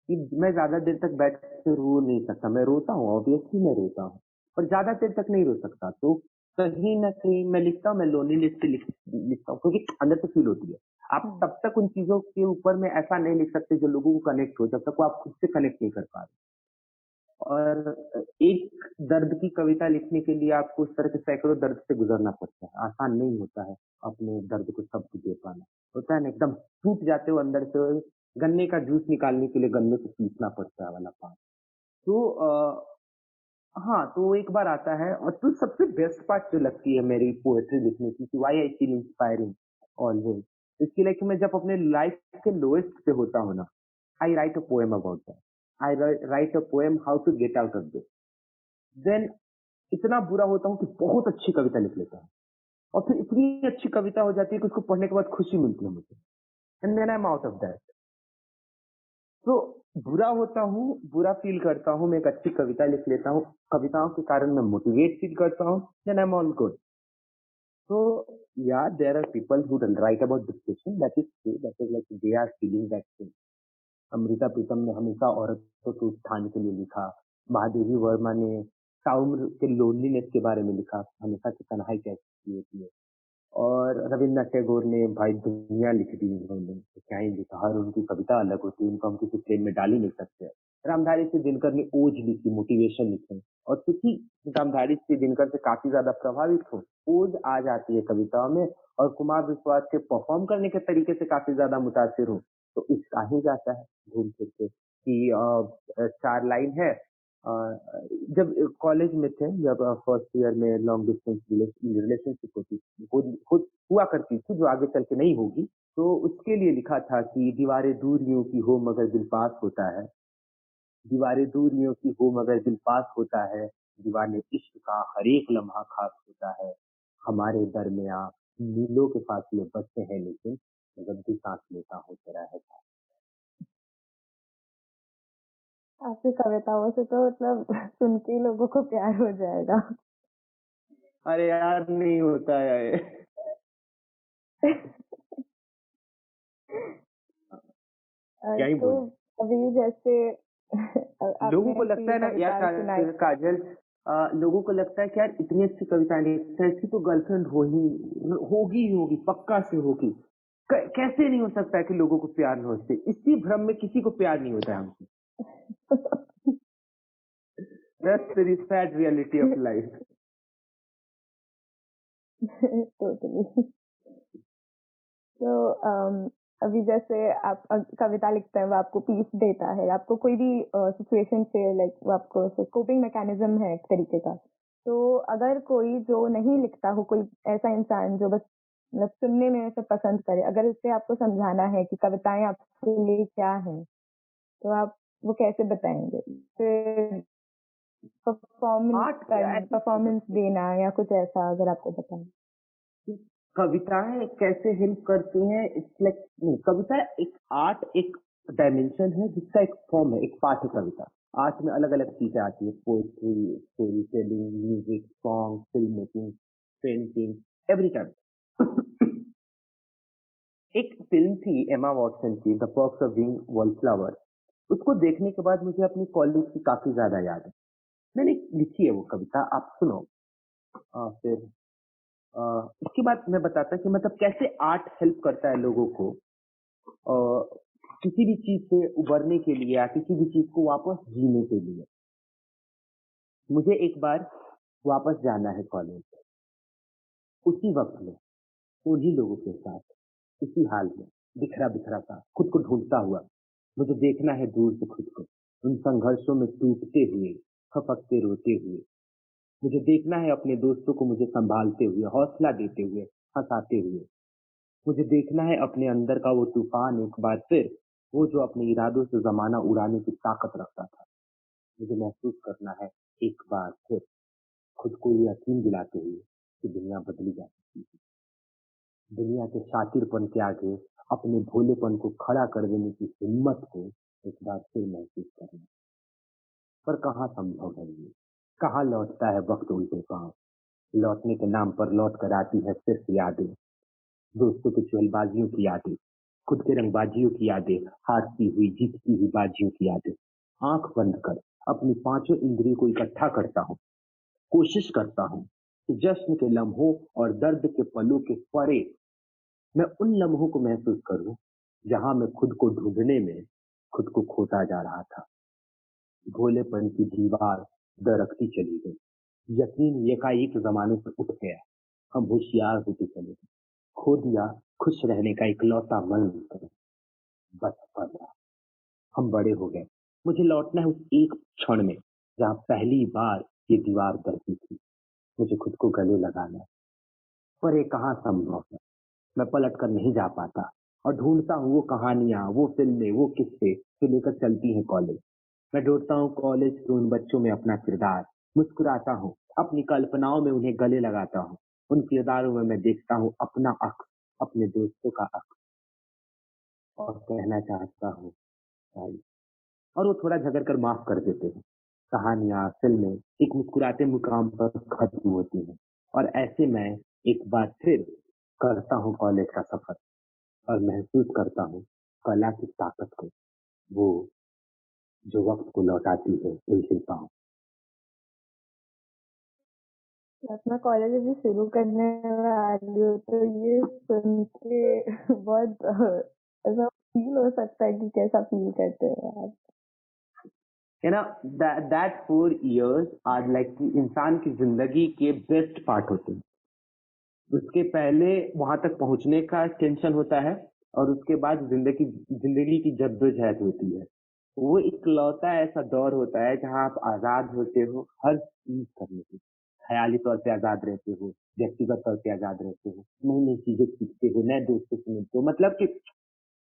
[SPEAKER 1] कि मैं ज़्यादा देर तक बैठ के रो नहीं सकता। मैं रोता हूँ, ऑब्वियसली मैं रोता हूँ, पर ज़्यादा देर तक नहीं रो सकता। तो कहीं न कहीं मैं लिखता हूँ, मैं लोनलीनेस पे लिखता हूँ क्योंकि अंदर से फ़ील होती है। आप तब तक उन चीज़ों के ऊपर में ऐसा नहीं लिख सकते जो लोगों को कनेक्ट हो, जब तक वो आप खुद से कनेक्ट नहीं कर पा रहे। और एक दर्द की कविता लिखने के लिए आपको उस तरह के सैकड़ों दर्द से गुज़रना पड़ता है। आसान नहीं होता है अपने दर्द को शब्द दे पाना। होता है ना एकदम टूट जाते हो अंदर से, गन्ने का जूस निकालने के लिए गन्ने को पीसना पड़ता है वाला पार्ट। तो हाँ, तो एक बार आता है और तो सबसे बेस्ट पार्ट जो लगती है मेरी पोएट्री लिखने की कि why I feel inspiring always, इसके लिए कि मैं जब अपने लाइफ के लोएस्ट पे होता हूँ ना, I write a poem about that. I write a poem how to get out of this. Then इतना बुरा होता हूँ कि बहुत अच्छी कविता लिख लेता हूँ और फिर इतनी अच्छी कविता हो जाती है कि उसको पढ़ने के बाद खुशी मिलती है मुझे, and then I am out of that. तो बुरा होता हूँ, बुरा फील करता हूँ, मैं एक अच्छी कविता लिख लेता हूँ, कविताओं के कारण मैं मोटिवेट फील करता हूँ, then I am all good. So yeah, there are people who don't write about depression. That is true. That is like they are feeling that thing. Amrita Pritam ने हमेशा औरतों के उत्थान के लिए लिखा। महादेवी वर्मा ने ताउम्र के लोनलीनेस के बारे में लिखा, हमेशा की तन्हाई कैसी होती है। और रविन्द्रनाथ टैगोर ने भाई दुनिया लिख दी उन्होंने, तो क्या ही लिखा, हर उनकी कविता अलग होती है, उनको हम किसी फ्रेम में डाल ही नहीं सकते। रामधारी सिंह दिनकर ने ओज लिखी, मोटिवेशन लिखे, और क्योंकि रामधारी सिंह दिनकर से काफी ज्यादा प्रभावित हूँ, ओज आ जाती है कविताओं में, और कुमार विश्वास के परफॉर्म करने के तरीके से काफी ज्यादा मुतासिर हूँ, तो इसका ही जाता है घूम फिर के कि 4 लाइन है। अ, जब कॉलेज में थे, जब फर्स्ट ईयर में लॉन्ग डिस्टेंस रिलेशनशिप होती हुआ करती थी, जो आगे चल के नहीं होगी, तो उसके लिए लिखा था कि दीवारें दूर यूं की हो मगर दिल पास होता है, दीवारें दूर यूं की हो मगर दिल पास होता है, दीवाने इश्क का हर एक लम्हा खास होता है, हमारे दरमियाँ मीलों के फासले बचते हैं लेकिन जब भी सांस लेता हूँ तेरा है।
[SPEAKER 2] आपकी कविताओं से तो मतलब सुन के ही लोगों को प्यार हो जाएगा।
[SPEAKER 1] अरे यार नहीं होता है ये। क्या ही
[SPEAKER 2] तो
[SPEAKER 1] बोलूं।
[SPEAKER 2] अभी जैसे
[SPEAKER 1] लोगों
[SPEAKER 2] आपने
[SPEAKER 1] को लगता
[SPEAKER 2] ऐसी
[SPEAKER 1] है ना यार
[SPEAKER 2] कविताएं सुनाई।
[SPEAKER 1] काजल, लोगों को लगता है कि यार इतनी अच्छी कविताएं लिखता है, इसकी तो गर्लफ्रेंड होगी ही होगी, पक्का से होगी। कैसे नहीं हो सकता है कि लोगों को प्यार न हो इससे? इसी भ्रम में किसी को प्यार नहीं होता है हमसे। That's the sad reality of life.
[SPEAKER 2] Totally. तो अभी जैसे आप कविता लिखते हैं, वो आपको पीस देता है, आपको कोई भी सिचुएशन से लाइक वो आपको कोपिंग मैकेनिज्म है एक तरीके का। तो अगर कोई जो नहीं लिखता हो, कोई ऐसा इंसान जो बस मतलब सुनने में ऐसे पसंद करे, अगर उससे आपको समझाना है कि कविताएं आपके लिए क्या है, तो आप वो कैसे बताएंगे? फिर
[SPEAKER 1] आर्ट ऐसी
[SPEAKER 2] परफॉर्मेंस देना या कुछ ऐसा अगर आपको बताएं।
[SPEAKER 1] कविताएं कैसे हेल्प करती हैं, इट्स लाइक नहीं, कविता एक आर्ट, एक डायमेंशन है जिसका एक फॉर्म है, एक पार्ट है कविता। आर्ट में अलग अलग चीजें आती है, poetry, story telling, music, song, film making, painting, every type. एक फिल्म थी एमा वॉटसन की, द पर्क्स ऑफ बीइंग वॉलफ्लावर। उसको देखने के बाद मुझे अपनी कॉलेज की काफी ज्यादा याद है। मैंने लिखी है वो कविता, आप सुनो। फिर इसके बाद मैं बताता कि मतलब कैसे आर्ट हेल्प करता है लोगों को किसी भी चीज से उबरने के लिए या किसी भी चीज को वापस जीने के लिए। मुझे एक बार वापस जाना है कॉलेज। उसी वक्त में उन्हीं लोगों के साथ, इसी हाल में, बिखरा-बिखरा सा, खुद को ढूँढता हुआ, मुझे देखना है दूर से खुद को, उन संघर्षों में टूटते हुए, खपकते रोते हुए। मुझे देखना है अपने दोस्तों को मुझे सँभालते हुए, हौसला देते हुए, हँसाते हुए। मुझे देखना है अपने अंदर का वो तूफ़ान एक बार फिर, वो जो अपने इरादों से ज़माना उड़ाने की ताकत रखता था। मुझे महसूस करना है एक बार फिर, खुद को ये यकीन दिलाते हुए कि दुनिया बदली जा सकती है। दुनिया के शातिरपन के आगे अपने भोलेपन को खड़ा कर देने की हिम्मत को एक बार फिर महसूस करना। पर कहाँ संभव है ये? कहाँ लौटता है वक्त उल्टे पाँव? लौटने के नाम पर लौट कर आती है सिर्फ यादें, दोस्तों की चुगलबाजियों की यादें, खुद के रंगबाजियों की यादें, हारती हुई जीतती हुई बाजियों की यादें। आंख बंद कर अपनी पांचों इंद्रियों को इकट्ठा करता हूँ, कोशिश करता हूँ कि जश्न के लम्हों और दर्द के पलों के परे मैं उन लम्हों को महसूस करूं जहां मैं खुद को ढूंढने में खुद को खोता जा रहा था। भोलेपन की दीवार दरकती चली गई, यकीन एकाएक जमाने से उठ गया। हम होशियार होते चले गए, खो दिया खुश रहने का इकलौता मंत्र, बचपन। हम बड़े हो गए, मुझे लौटना है उस एक क्षण में जहाँ पहली बार ये दीवार दरकी थी। मुझे खुद को गले लगाना है, पर ये कहाँ संभव है। मैं पलट कर नहीं जा पाता और ढूंढता हूँ वो कहानियां, वो फिल्में, वो किस्से जो लेकर चलती हैं कॉलेज। मैं ढूंढता हूँ कॉलेज के उन बच्चों में अपना किरदार, मुस्कुराता हूँ, अपनी कल्पनाओं में उन्हें गले लगाता हूँ। उन किरदारों में मैं देखता हूँ अपना अक्स, अपने दोस्तों का अक्स, और कहना चाहता हूँ भाई, और वो थोड़ा झगड़ कर माफ कर देते हैं। कहानियां, फिल्में एक मुस्कुराते मुकाम पर खत्म होती हैं, और ऐसे मैं एक बार फिर करता हूँ कॉलेज का सफर और महसूस करता हूँ कला की ताकत को, वो जो वक्त को लौटाती है उल्टे पाँव।
[SPEAKER 2] अपना कॉलेज अभी शुरू करने वाली हूँ, तो ये सुन के बहुत ऐसा फील हो सकता है कि कैसा फील करते हैं आप।
[SPEAKER 1] You know, that 4 years are like कि इंसान की जिंदगी के बेस्ट पार्ट होते हैं। उसके पहले वहां तक पहुंचने का टेंशन होता है, और उसके बाद जिंदगी जिंदगी की जद्दोजहद होती है। वो इकलौता ऐसा दौर होता है जहां आप आजाद होते हो हर चीज करने की। ख्याली तौर पे आजाद रहते हो, व्यक्तिगत तौर पे आजाद रहते हो, नई नई चीजें सीखते हो, नए दोस्तों से मिलते हो। मतलब कि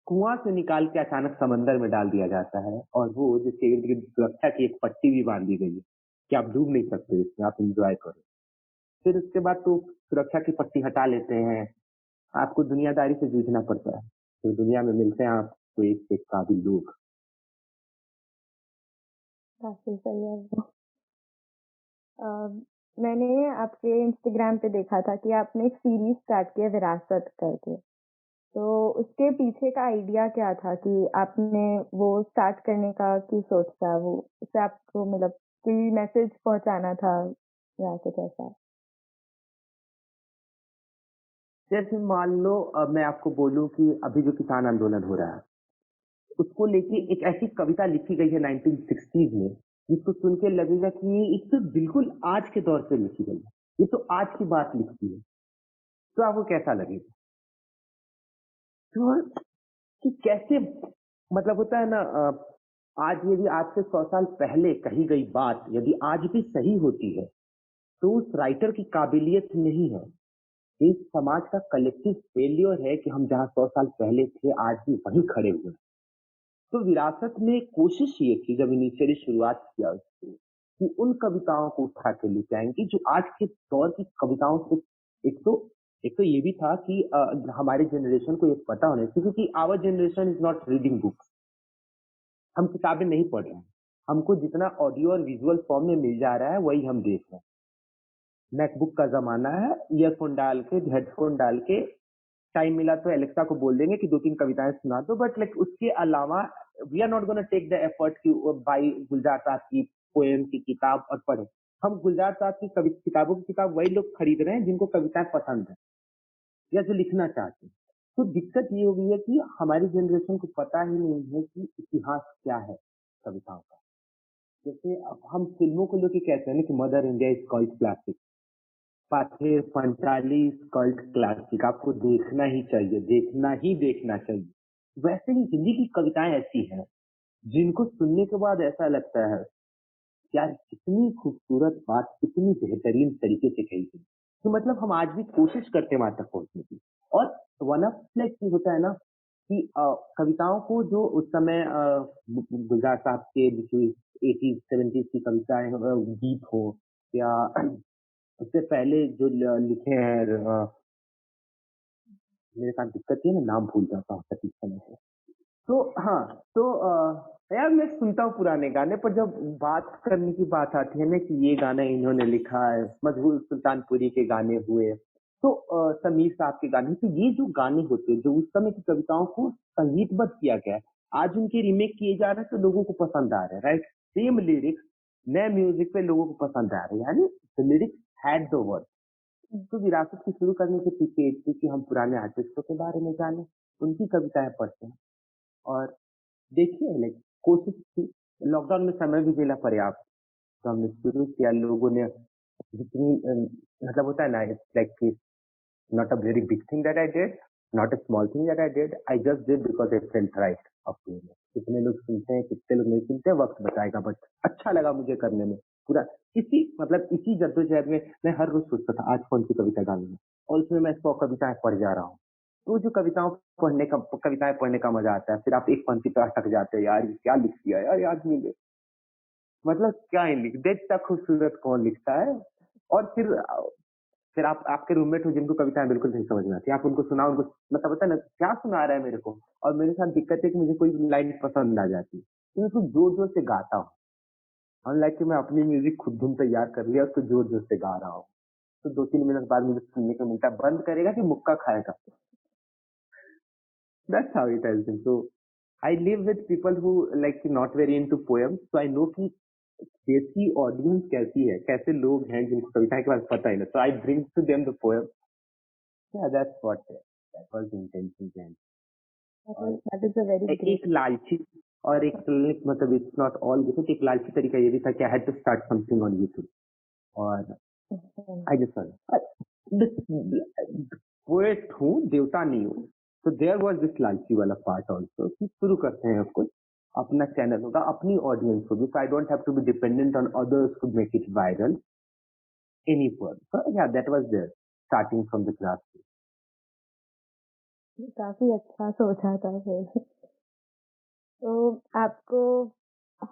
[SPEAKER 1] कुआं से निकाल के अचानक समंदर में डाल दिया जाता है, और वो जिसके इर्द गिर्द सुरक्षा की एक पट्टी भी बांध दी गई है कि आप डूब नहीं सकते इसमें, आप इंजॉय करो। फिर उसके बाद तो सुरक्षा की पट्टी हटा लेते हैं, आपको दुनियादारी से जूझना पड़ता है। तो दुनिया में मिलते हैं आपको एक से एक काबिल लोग।
[SPEAKER 2] काफी सही है वो। मैंने आपके इंस्टाग्राम पे देखा था कि आपने एक सीरीज स्टार्ट किया विरासत करके। तो उसके पीछे का आइडिया क्या था कि आपने वो स्टार्ट करने का क्यों सोचा? वो उससे आपको मतलब कोई मैसेज पहुंचाना था या कुछ ऐसा?
[SPEAKER 1] जैसे मान लो मैं आपको बोलूं कि अभी जो किसान आंदोलन हो रहा है, उसको लेके एक ऐसी कविता लिखी गई है 1960s में, जिसको सुन के लगेगा कि ये एक तो बिल्कुल आज के दौर पे लिखी गई है, ये तो आज की बात लिखती है। तो आपको कैसा लगेगा? तो कि कैसे, मतलब होता है ना, आज यदि आज से 100 साल पहले कही गई बात यदि आज भी सही होती है, तो उस राइटर की काबिलियत नहीं है, इस समाज का कलेक्टिव फेलियर है कि हम जहाँ 100 साल पहले थे आज भी वहीं खड़े हुए हैं। तो विरासत में कोशिश ये थी जब इनिशियली शुरुआत किया उसकी, कि उन कविताओं को उठा के लेके आएंगे जो आज के दौर की कविताओं से, एक तो ये भी था कि हमारे जनरेशन को ये पता होना चाहिए, क्योंकि our generation is not reading books. हम किताबें नहीं पढ़ रहे हैं, हमको जितना ऑडियो और विजुअल फॉर्म में मिल जा रहा है वही हम देख रहे हैं। मैकबुक का जमाना है, ईयरफोन डाल के, हेडफोन डाल के, टाइम मिला तो एलेक्सा को बोल देंगे कि 2-3 कविताएं सुना दो, बट लाइक उसके अलावा we are not gonna take the effort कि बाई गुलजार साहब की पोएम की किताब और पढ़े। हम गुलजार साहब की किताबों की किताब वही लोग खरीद रहे हैं जिनको कविताएं पसंद है या जो लिखना चाहते हैं। तो दिक्कत ये हो गई है कि हमारी जनरेशन को पता ही नहीं है कि इतिहास क्या है कविताओं का। जैसे अब हम फिल्मों को लेके कहते हैं ना कि mother India is called classic, Pather Panchali is called classic, आपको देखना ही चाहिए, देखना ही देखना चाहिए। वैसे ही हिंदी की कविताएं ऐसी हैं जिनको सुनने के बाद ऐसा लगता है यार कितनी खूबसूरत बात, कितनी बेहतरीन तरीके से कही गई, कि मतलब हम आज भी कोशिश करते हैं वहां तक पहुंचने की। और वन ऑफ लाइक की होता है ना कि कविताओं को जो उस समय गुलजार साहब के 80s 70s की कविताएं गीत हो या उससे पहले जो लिखे हैं मेरे साथ दिक्कत है ना, नाम भूल जाता हूँ सटीक समय से। तो हाँ, तो यार मैं सुनता हूँ पुराने गाने, पर जब बात करने की बात आती है ना कि ये गाना इन्होंने लिखा है, मजबूर सुल्तानपुरी के गाने हुए, तो समीर साहब के गाने, तो ये जो गाने होते हैं जो उस समय की कविताओं को संगीतबद्ध किया गया है, आज उनके रीमेक किए जा रहे हैं तो लोगों को पसंद आ रहे हैं, राइट? सेम लिरिक्स नए म्यूजिक पे लोगों को पसंद आ रहे हैं, यानी the lyrics had the word. तो विरासत की शुरू करने के पीछे एक थी कि हम पुराने आर्टिस्टों के बारे में जाने, उनकी कविताएं पढ़ते हैं। और देखिए लाइक कोशिश की, लॉकडाउन में समय भी मिला पर्याप्त, तो हमने शुरू किया, लोगों ने जितनी मतलब होता है ना, it's like not a very big thing that I did, not a small thing that I did, I just did because I felt right of doing it. कितने लोग सुनते हैं, कितने लोग नहीं सुनते, वक्त बताएगा, बट अच्छा लगा मुझे करने में पूरा। इसी मतलब इसी जद्दोजहद में मैं हर रोज सोचता था आज कौन सी कविता डालूंगा, और उसमें मैं 100 कविताएं पढ़ जा रहा हूँ। तो जो कविताएं पढ़ने का मजा आता है, फिर आप एक पंक्ति पे अटक जाते हो, यार ये क्या लिख दिया यार ये आदमी ने, मतलब क्या ही लिख दे, इतना खूबसूरत कौन लिखता है। और फिर आप आपके रूममेट हो जिनको कविताएं बिल्कुल नहीं समझ में आती, आप उनको सुनाओ, उनको मतलब पता है ना क्या सुना रहा है मेरे को। और मेरे साथ दिक्कत है कि मुझे कोई लाइन पसंद आ जाती, तो मैं उसको जोर जोर से गाता हूँ, अनलाइक कि मैं अपनी म्यूजिक खुद धुन तैयार कर लिया, उसको जोर जोर से गा रहा हूँ। तो 2-3 मिनट बाद मुझे सुनने को मिलता है, बंद करेगा कि मुक्का खाएगा। That's how it has been. So I live with people who like not very into poems, so I know कि देसी ऑडियंस कैसी है, कैसे लोग हैं जिनको कविताएं के बारे में पता ही ना, so I bring to them the poem. Yeah, that was the intention behind. और
[SPEAKER 2] That is a very great.
[SPEAKER 1] एक लालची और एक मतलब इट्स नॉट ऑल दिस, एक लालची तरीका ये भी था कि I had to start something on YouTube, और आई जस्ट पोएट हूँ, देवता नहीं हूँ। तो देयर वाज दिस लालची वाला पार्ट आल्सो कि शुरू करते हैं कुछ, अपना चैनल होगा, अपनी ऑडियंस होगी, so I don't have to be dependent on others to make it viral anywhere. So yeah that was there starting from the class.
[SPEAKER 2] काफी अच्छा सोचा था फिर। तो आपको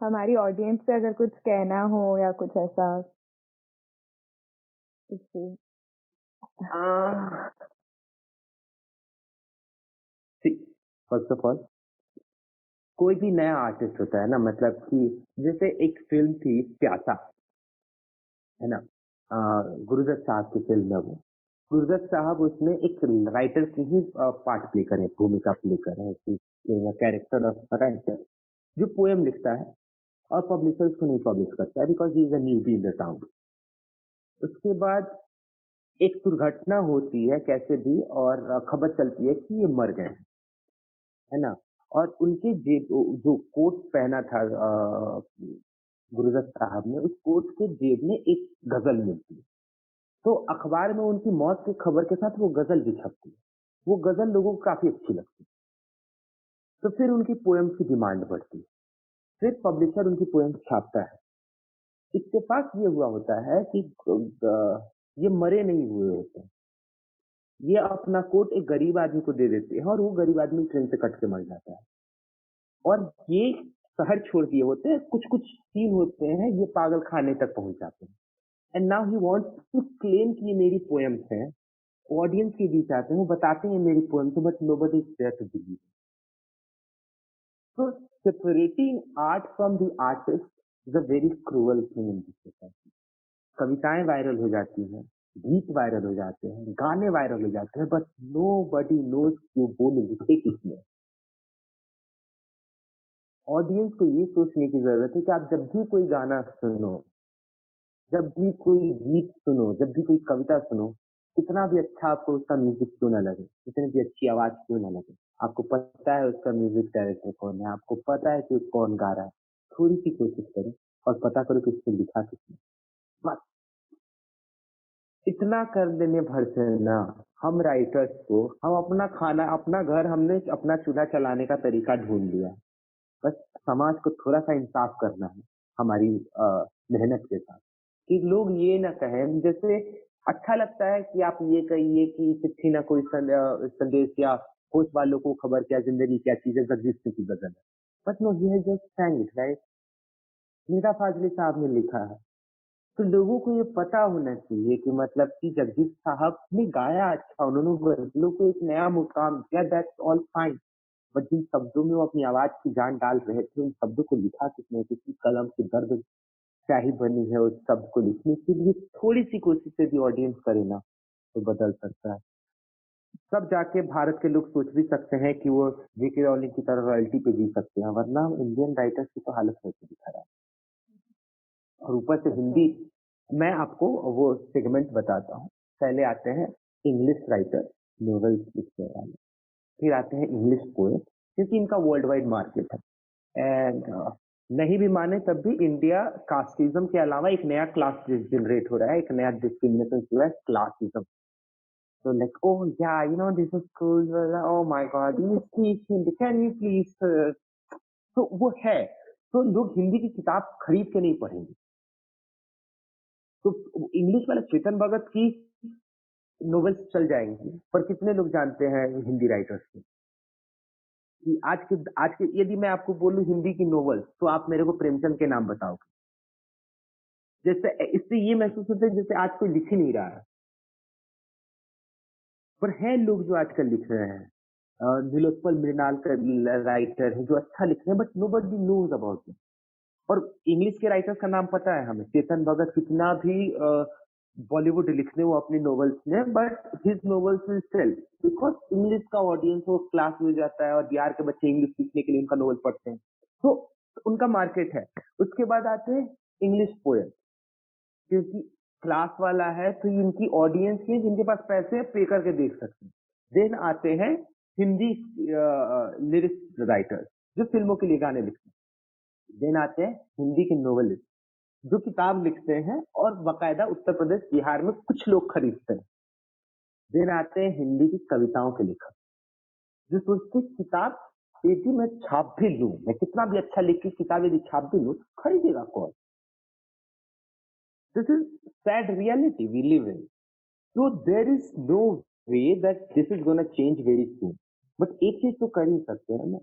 [SPEAKER 2] हमारी ऑडियंस से अगर कुछ कहना हो या कुछ ऐसा कुछ
[SPEAKER 1] फर्स्ट ऑफ ऑल कोई भी नया आर्टिस्ट होता है ना, मतलब कि जैसे एक फिल्म थी प्यासा, है ना, गुरुदत्त साहब की फिल्म है वो। गुरुदत्त साहब उसमें एक राइटर की ही पार्ट प्ले करें, भूमिका प्ले करें, कैरेक्टर ऑफ राइटर जो पोएम लिखता है और पब्लिशर्स को नहीं पब्लिश करता है because he is a newbie in the town. उसके बाद एक दुर्घटना होती है कैसे भी, और खबर चलती है कि ये मर गए हैं, है ना। और उनके जो कोट पहना था गुरुदत्त साहब ने, उस कोट के जेब में एक गजल मिलती है। तो अखबार में उनकी मौत की खबर के साथ वो गजल भी छपती है। वो गजल लोगों को काफी अच्छी लगती है, तो फिर उनकी पोएम की डिमांड बढ़ती है, फिर पब्लिशर उनकी पोएम छापता है। इसके पास ये हुआ होता है कि ये मरे नहीं हुए होते हैं, ये अपना कोट एक गरीब आदमी को दे देते हैं, और वो गरीब आदमी ट्रेन से कट के मर जाता है। और ये शहर छोड़ दिए होते हैं, कुछ कुछ सीन होते हैं, ये पागल खाने तक पहुंच जाते हैं। And now he wants to claim कि ये मेरी पोएम्स हैं, ऑडियंस के बीच आते हैं, वो बताते हैं मेरी poems, but nobody is there to believe. So separating art from the artist is a very cruel thing in this society. कविताएं वायरल हो जाती हैं, गीत वायरल हो जाते हैं, गाने वायरल हो जाते हैं, बट नो बडी नोज कि वो लिखे किसने। ऑडियंस को ये सोचने की जरूरत है कि आप जब भी कोई गाना सुनो, जब भी कोई गीत सुनो, जब भी कोई कविता सुनो, कितना भी अच्छा आपको उसका म्यूजिक क्यों ना लगे, कितनी भी अच्छी आवाज क्यों ना लगे, आपको पता है उसका म्यूजिक डायरेक्टर कौन है, आपको पता है कि कौन गा रहा है, थोड़ी सी कोशिश करें, और पता करो कि इसको लिखा किसने। बस इतना कर देने भर से ना हम राइटर्स को, हम अपना खाना, अपना घर, हमने अपना चूल्हा चलाने का तरीका ढूंढ लिया। बस समाज को थोड़ा सा इंसाफ करना है हमारी मेहनत के साथ, कि लोग ये ना कहें। जैसे अच्छा लगता है कि आप ये कहिए कि चिट्ठी ना कोई संदेश या होश वालों को खबर, क्या जिंदगी क्या चीज है, जगदीश सिंह की गजल है। But no, he has just sang it, right? Meera Fazli Sahab ने लिखा है। तो लोगों को ये पता होना चाहिए कि मतलब कि जगदीश साहब ने गाया अच्छा, उन्होंने गजलों को एक नया मुकाम दिया, दैट्स ऑल फाइन। बट जिन शब्दों में वो अपनी आवाज की जान डाल रहे थे, उन शब्दों को लिखा किसने, किसकी कलम की दर्द स्याही बनी है उस शब्द को लिखने के लिए। थोड़ी सी कोशिश यदि ऑडियंस करे ना, तो बदल सकता है। तब जाके भारत के लोग सोच भी सकते हैं कि वो जेके रॉलिंग की तरह रॉयल्टी पे जी सकते हैं, वरना इंडियन राइटर्स की तो हालत कैसे दिखा रहा है। और ऊपर से हिंदी, मैं आपको वो सेगमेंट बताता हूँ। पहले आते हैं इंग्लिश राइटर, नॉवेल्स लिखने वाले, फिर आते हैं इंग्लिश पोएट, क्योंकि इनका वर्ल्ड वाइड मार्केट है। एंड नहीं भी माने तब भी इंडिया कास्टिज्म के अलावा एक नया क्लास जनरेट हो रहा है, एक नया डिस्क्रिमिनेशन हो रहा है, classicism. So like, oh yeah, you know, this is cool. Oh my God, you speak Hindi. Can you please? तो वो है। तो लोग हिंदी की किताब खरीद के नहीं पढ़ेंगे। तो इंग्लिश वाले चेतन भगत की नॉवेल्स चल जाएंगी, पर कितने लोग जानते हैं हिंदी राइटर्स को? कि आज के यदि मैं आपको बोलूं हिंदी की नॉवेल्स, तो आप मेरे को प्रेमचंद के नाम बताओगे। जैसे इससे ये महसूस होता है जैसे आज कोई लिख ही नहीं रहा है, पर है लोग जो आजकल लिख रहे हैं। नीलोत्पल मृणाल का राइटर है जो अच्छा लिख रहे हैं, but nobody knows about him. और इंग्लिश के राइटर्स का नाम पता है हमें, चेतन भगत कितना भी बॉलीवुड लिखने वो अपनी नॉवेल्स में, but his novels will sell because English का ऑडियंस वो क्लास में जाता है, और बिहार के बच्चे इंग्लिश सीखने के लिए उनका नॉवेल पढ़ते हैं, तो उनका मार्केट है। उसके बाद आते हैं इंग्लिश पोएट, क्योंकि क्लास वाला है तो इनकी ऑडियंस है जिनके पास पैसे पे करके देख सकते हैं। देन आते हैं हिंदी लिरिक्स राइटर्स जो फिल्मों के लिए गाने लिखते हैं। देन आते हैं हिंदी के नोवेलिस्ट जो किताब लिखते हैं और बाकायदा उत्तर प्रदेश बिहार में कुछ लोग खरीदते हैं। देन आते हैं हिंदी की कविताओं के लेखक जो सोचते हैं किताब यदि मैं छाप भी लूं, मैं कितना भी अच्छा लिख के किताब यदि छाप भी लूं, खरीदेगा कौन? This is sad reality we live in. So there is no way that this is going to change very soon. But एक चीज तो कर ही सकते हैं ना,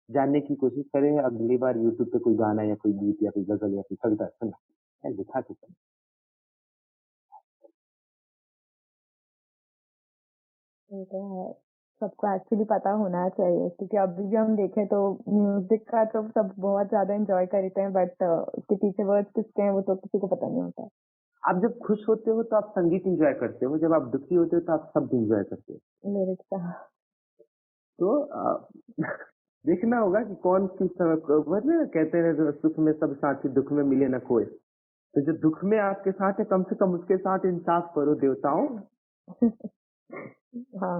[SPEAKER 1] जानने की कोशिश करें। अगली बार YouTube पे कोई गाना या कोई गीत या कोई गजल या कोई कविता सुना, मैं लिखा तो सुना।
[SPEAKER 2] ये तो है, सबको एक्चुअली पता होना चाहिए, क्योंकि अभी भी हम देखें तो म्यूजिक का तो सब बहुत ज्यादा एंजॉय करते हैं, बट उसके पीछे वर्ड्स किसके हैं वो तो किसी को पता नहीं होता।
[SPEAKER 1] आप जब खुश होते हो तो आप संगीत एंजॉय करते हो, जब आप दुखी होते हो तो आप शब्द एंजॉय करते हो।
[SPEAKER 2] लिरिक्स का
[SPEAKER 1] तो देखना होगा कि कौन किस वरना कहते हैं सुख में सब साथी, दुख में मिले न कोई। तो जो दुख में आपके साथ है, कम से कम उसके साथ इंसाफ करो देवताओं।
[SPEAKER 2] हाँ,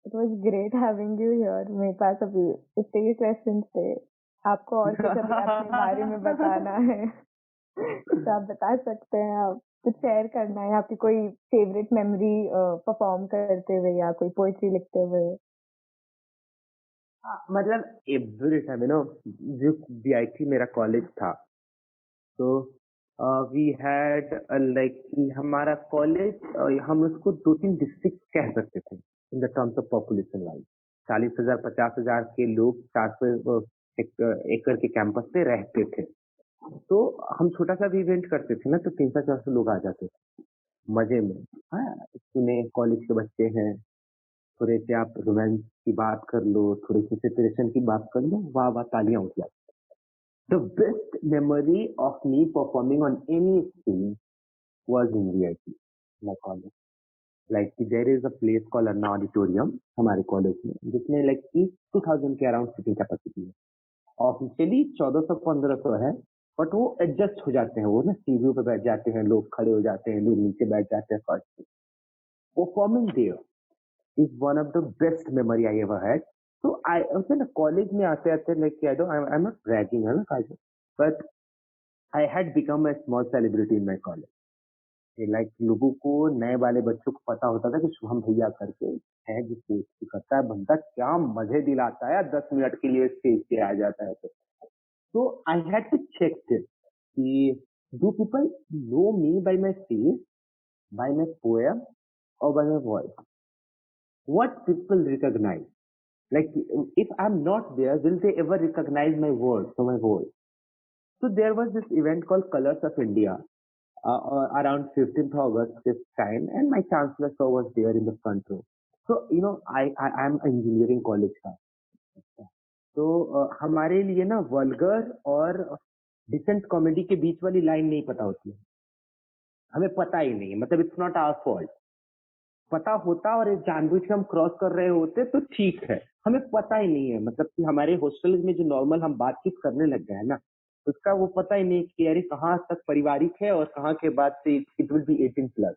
[SPEAKER 2] it was great having you here. मेरे पास अभी इतने ही क्वेश्चंस थे, आपको और कुछ अभी अपने बारे में बताना है तो आप बता सकते हैं, आप कुछ शेयर करना है, आपकी कोई फेवरेट मेमोरी परफॉर्म करते हुए या कोई पोएट्री लिखते हुए?
[SPEAKER 1] मतलब एवरी टाइम जो बीआईटी मेरा कॉलेज था, तो वी हैड लाइक हमारा कॉलेज, हम उसको 2-3 डिस्ट्रिक्ट कह सकते थे in the terms of population wise. 40,000 50,000 के लोग 400 एकड़ के कैंपस पे रहते थे। तो हम छोटा सा भी इवेंट करते थे ना, तो 300-400 लोग आ जाते थे मजे में। हाँ, सुने कॉलेज के बच्चे हैं, थोड़े से आप रोमांस की बात कर लो, थोड़ी सी सेपरेशन की बात कर लो, वाह वाह तालियां उठ जाती। The best memory of me performing on any stage was in VIT, my college. Like there is a place called Anna Auditorium हमारे कॉलेज में, जिसमें लाइक 2000 के अराउंड सीटिंग कैपेसिटी है। ऑफिशियली 1400-1500 है, बट वो एडजस्ट हो जाते हैं, वो ना सीढ़ियों पे बैठ जाते हैं लोग, खड़े हो जाते हैं लोग, नीचे बैठ जाते हैं फर्स्ट पे। Performing there is one of the best memory I ever had. तो आई ओके ना कॉलेज में आते आते like I don't I am not bragging है ना Kajal, but I had become a small celebrity in my college. Like लोगों को नए वाले बच्चों को पता होता था कि शुभम भैया करके है जो पोस्ट करता है, बंदा क्या मजे दिलाता है, 10 मिनट के लिए स्टेज पे आ जाता है। तो I had to check this कि do people know me by my face, by my poem और by my voice, what people recognize, like if I'm not there, will they ever recognize my words or my voice? So there was this event called Colors of India around 15th August this time, and my chancellor sir was there in the front row. So you know I'm engineering college का, तो हमारे लिए ना वल्गर और डिसेंट कॉमेडी के बीच वाली लाइन नहीं पता होती है, हमें पता ही नहीं है, मतलब इट्स नॉट आवर फॉल्ट। पता होता और एक जानबूझ के हम क्रॉस कर रहे होते तो ठीक है, हमें पता ही नहीं है, मतलब कि हमारे हॉस्टल में जो नॉर्मल हम बातचीत करने लग गए हैं ना, उसका वो पता ही नहीं कि अरे कहाँ तक पारिवारिक है और कहाँ के बाद से इट विल बी 18+।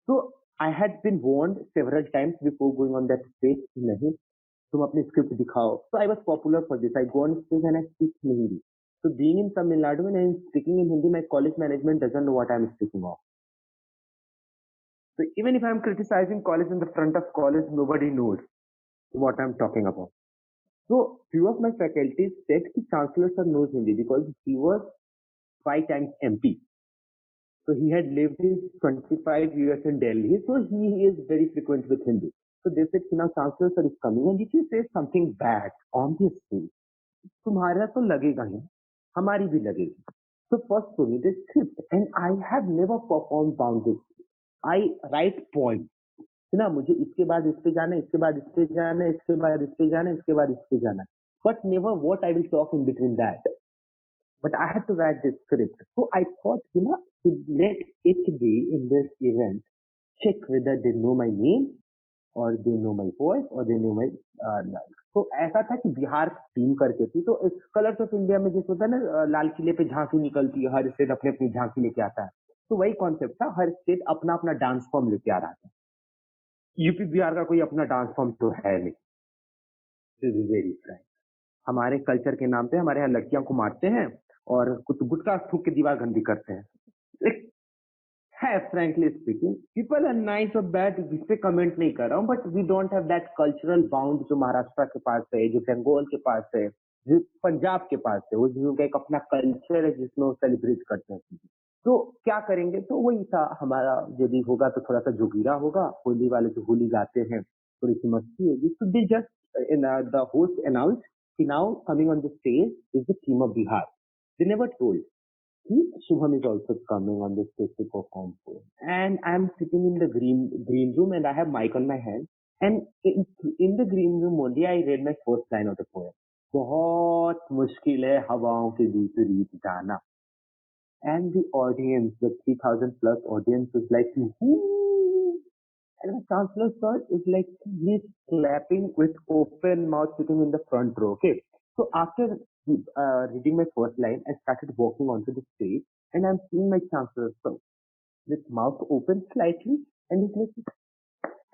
[SPEAKER 1] तो I had been warned several times before going on that stage, नहीं तुम अपनी स्क्रिप्ट दिखाओ। So I was popular for this. I go on stage and I speak in Hindi. So being in Tamil Nadu and I'm speaking in Hindi, my college management doesn't know what I'm speaking of. So even if I'm criticizing college in the front of college, nobody knows what I'm talking about. So few of my faculty said the chancellor sir knows Hindi because he was 5 times MP. So he had lived his 25 years in Delhi. So he is very frequent with Hindi. So they said, now chancellor sir is coming and if you say something bad on the stage, तुम्हारा तो लगेगा ही, हमारी भी लगेगी। So first to me the script and I have never performed boundaries. I write points. ना मुझे इसके बाद इस पे जाना है, इसके बाद इस पे जाना है, इसके बाद इस पे जाना है, इसके बाद इस पे जाना है, but never what I will talk in between that. But I had to write this script. So I thought, to let it be in this event, check whether they know my name or they know my voice or they know my life. तो ऐसा था कि बिहार टीम करके थी, तो कलर्स ऑफ इंडिया में जैसे होता है ना, लाल किले पे झांकी निकलती है, हर स्टेट अपने अपनी झांकी लेके आता है, तो वही कॉन्सेप्ट था, हर स्टेट अपना अपना डांस फॉर्म लेके आ रहा था। यूपी बिहार का कोई अपना डांस फॉर्म तो है नहीं, वेरी फ्रैंक। हमारे कल्चर के नाम पे हमारे यहाँ लड़कियों को मारते हैं और कुछ गुटखा थूक के दीवार गंदी करते हैं। एक है frankly speaking, people are nice और बैड, इस पे कमेंट नहीं कर रहा हूँ, but we don't have that cultural bound जो महाराष्ट्र के पास है, जो बंगाल के पास है, जो पंजाब के पास है, वो जिनका एक अपना कल्चर है जिसमें वो सेलिब्रेट करते हैं। तो क्या करेंगे, तो वही था हमारा, यदि होगा तो थोड़ा सा जोगीरा होगा, होली वाले जो होली गाते हैं थोड़ी सी मस्ती होगी। तो they just in the host announce कि now coming on the stage is the team of Bihar. They never told Shubham is also coming on this stage to perform for. And I'm sitting in the green room and I have mic on my hand. And in the green room only I read my first line of the poem. बहुत मुश्किल है हवाओं के बीच रीत जाना. And the audience, the 3,000+ audience is like, whoo! And the chancellor sir is like, he's clapping with open mouth sitting in the front row. Okay. So after reading my first line, I started walking onto the stage and I'm seeing my chancellor sir with mouth open slightly and he's like,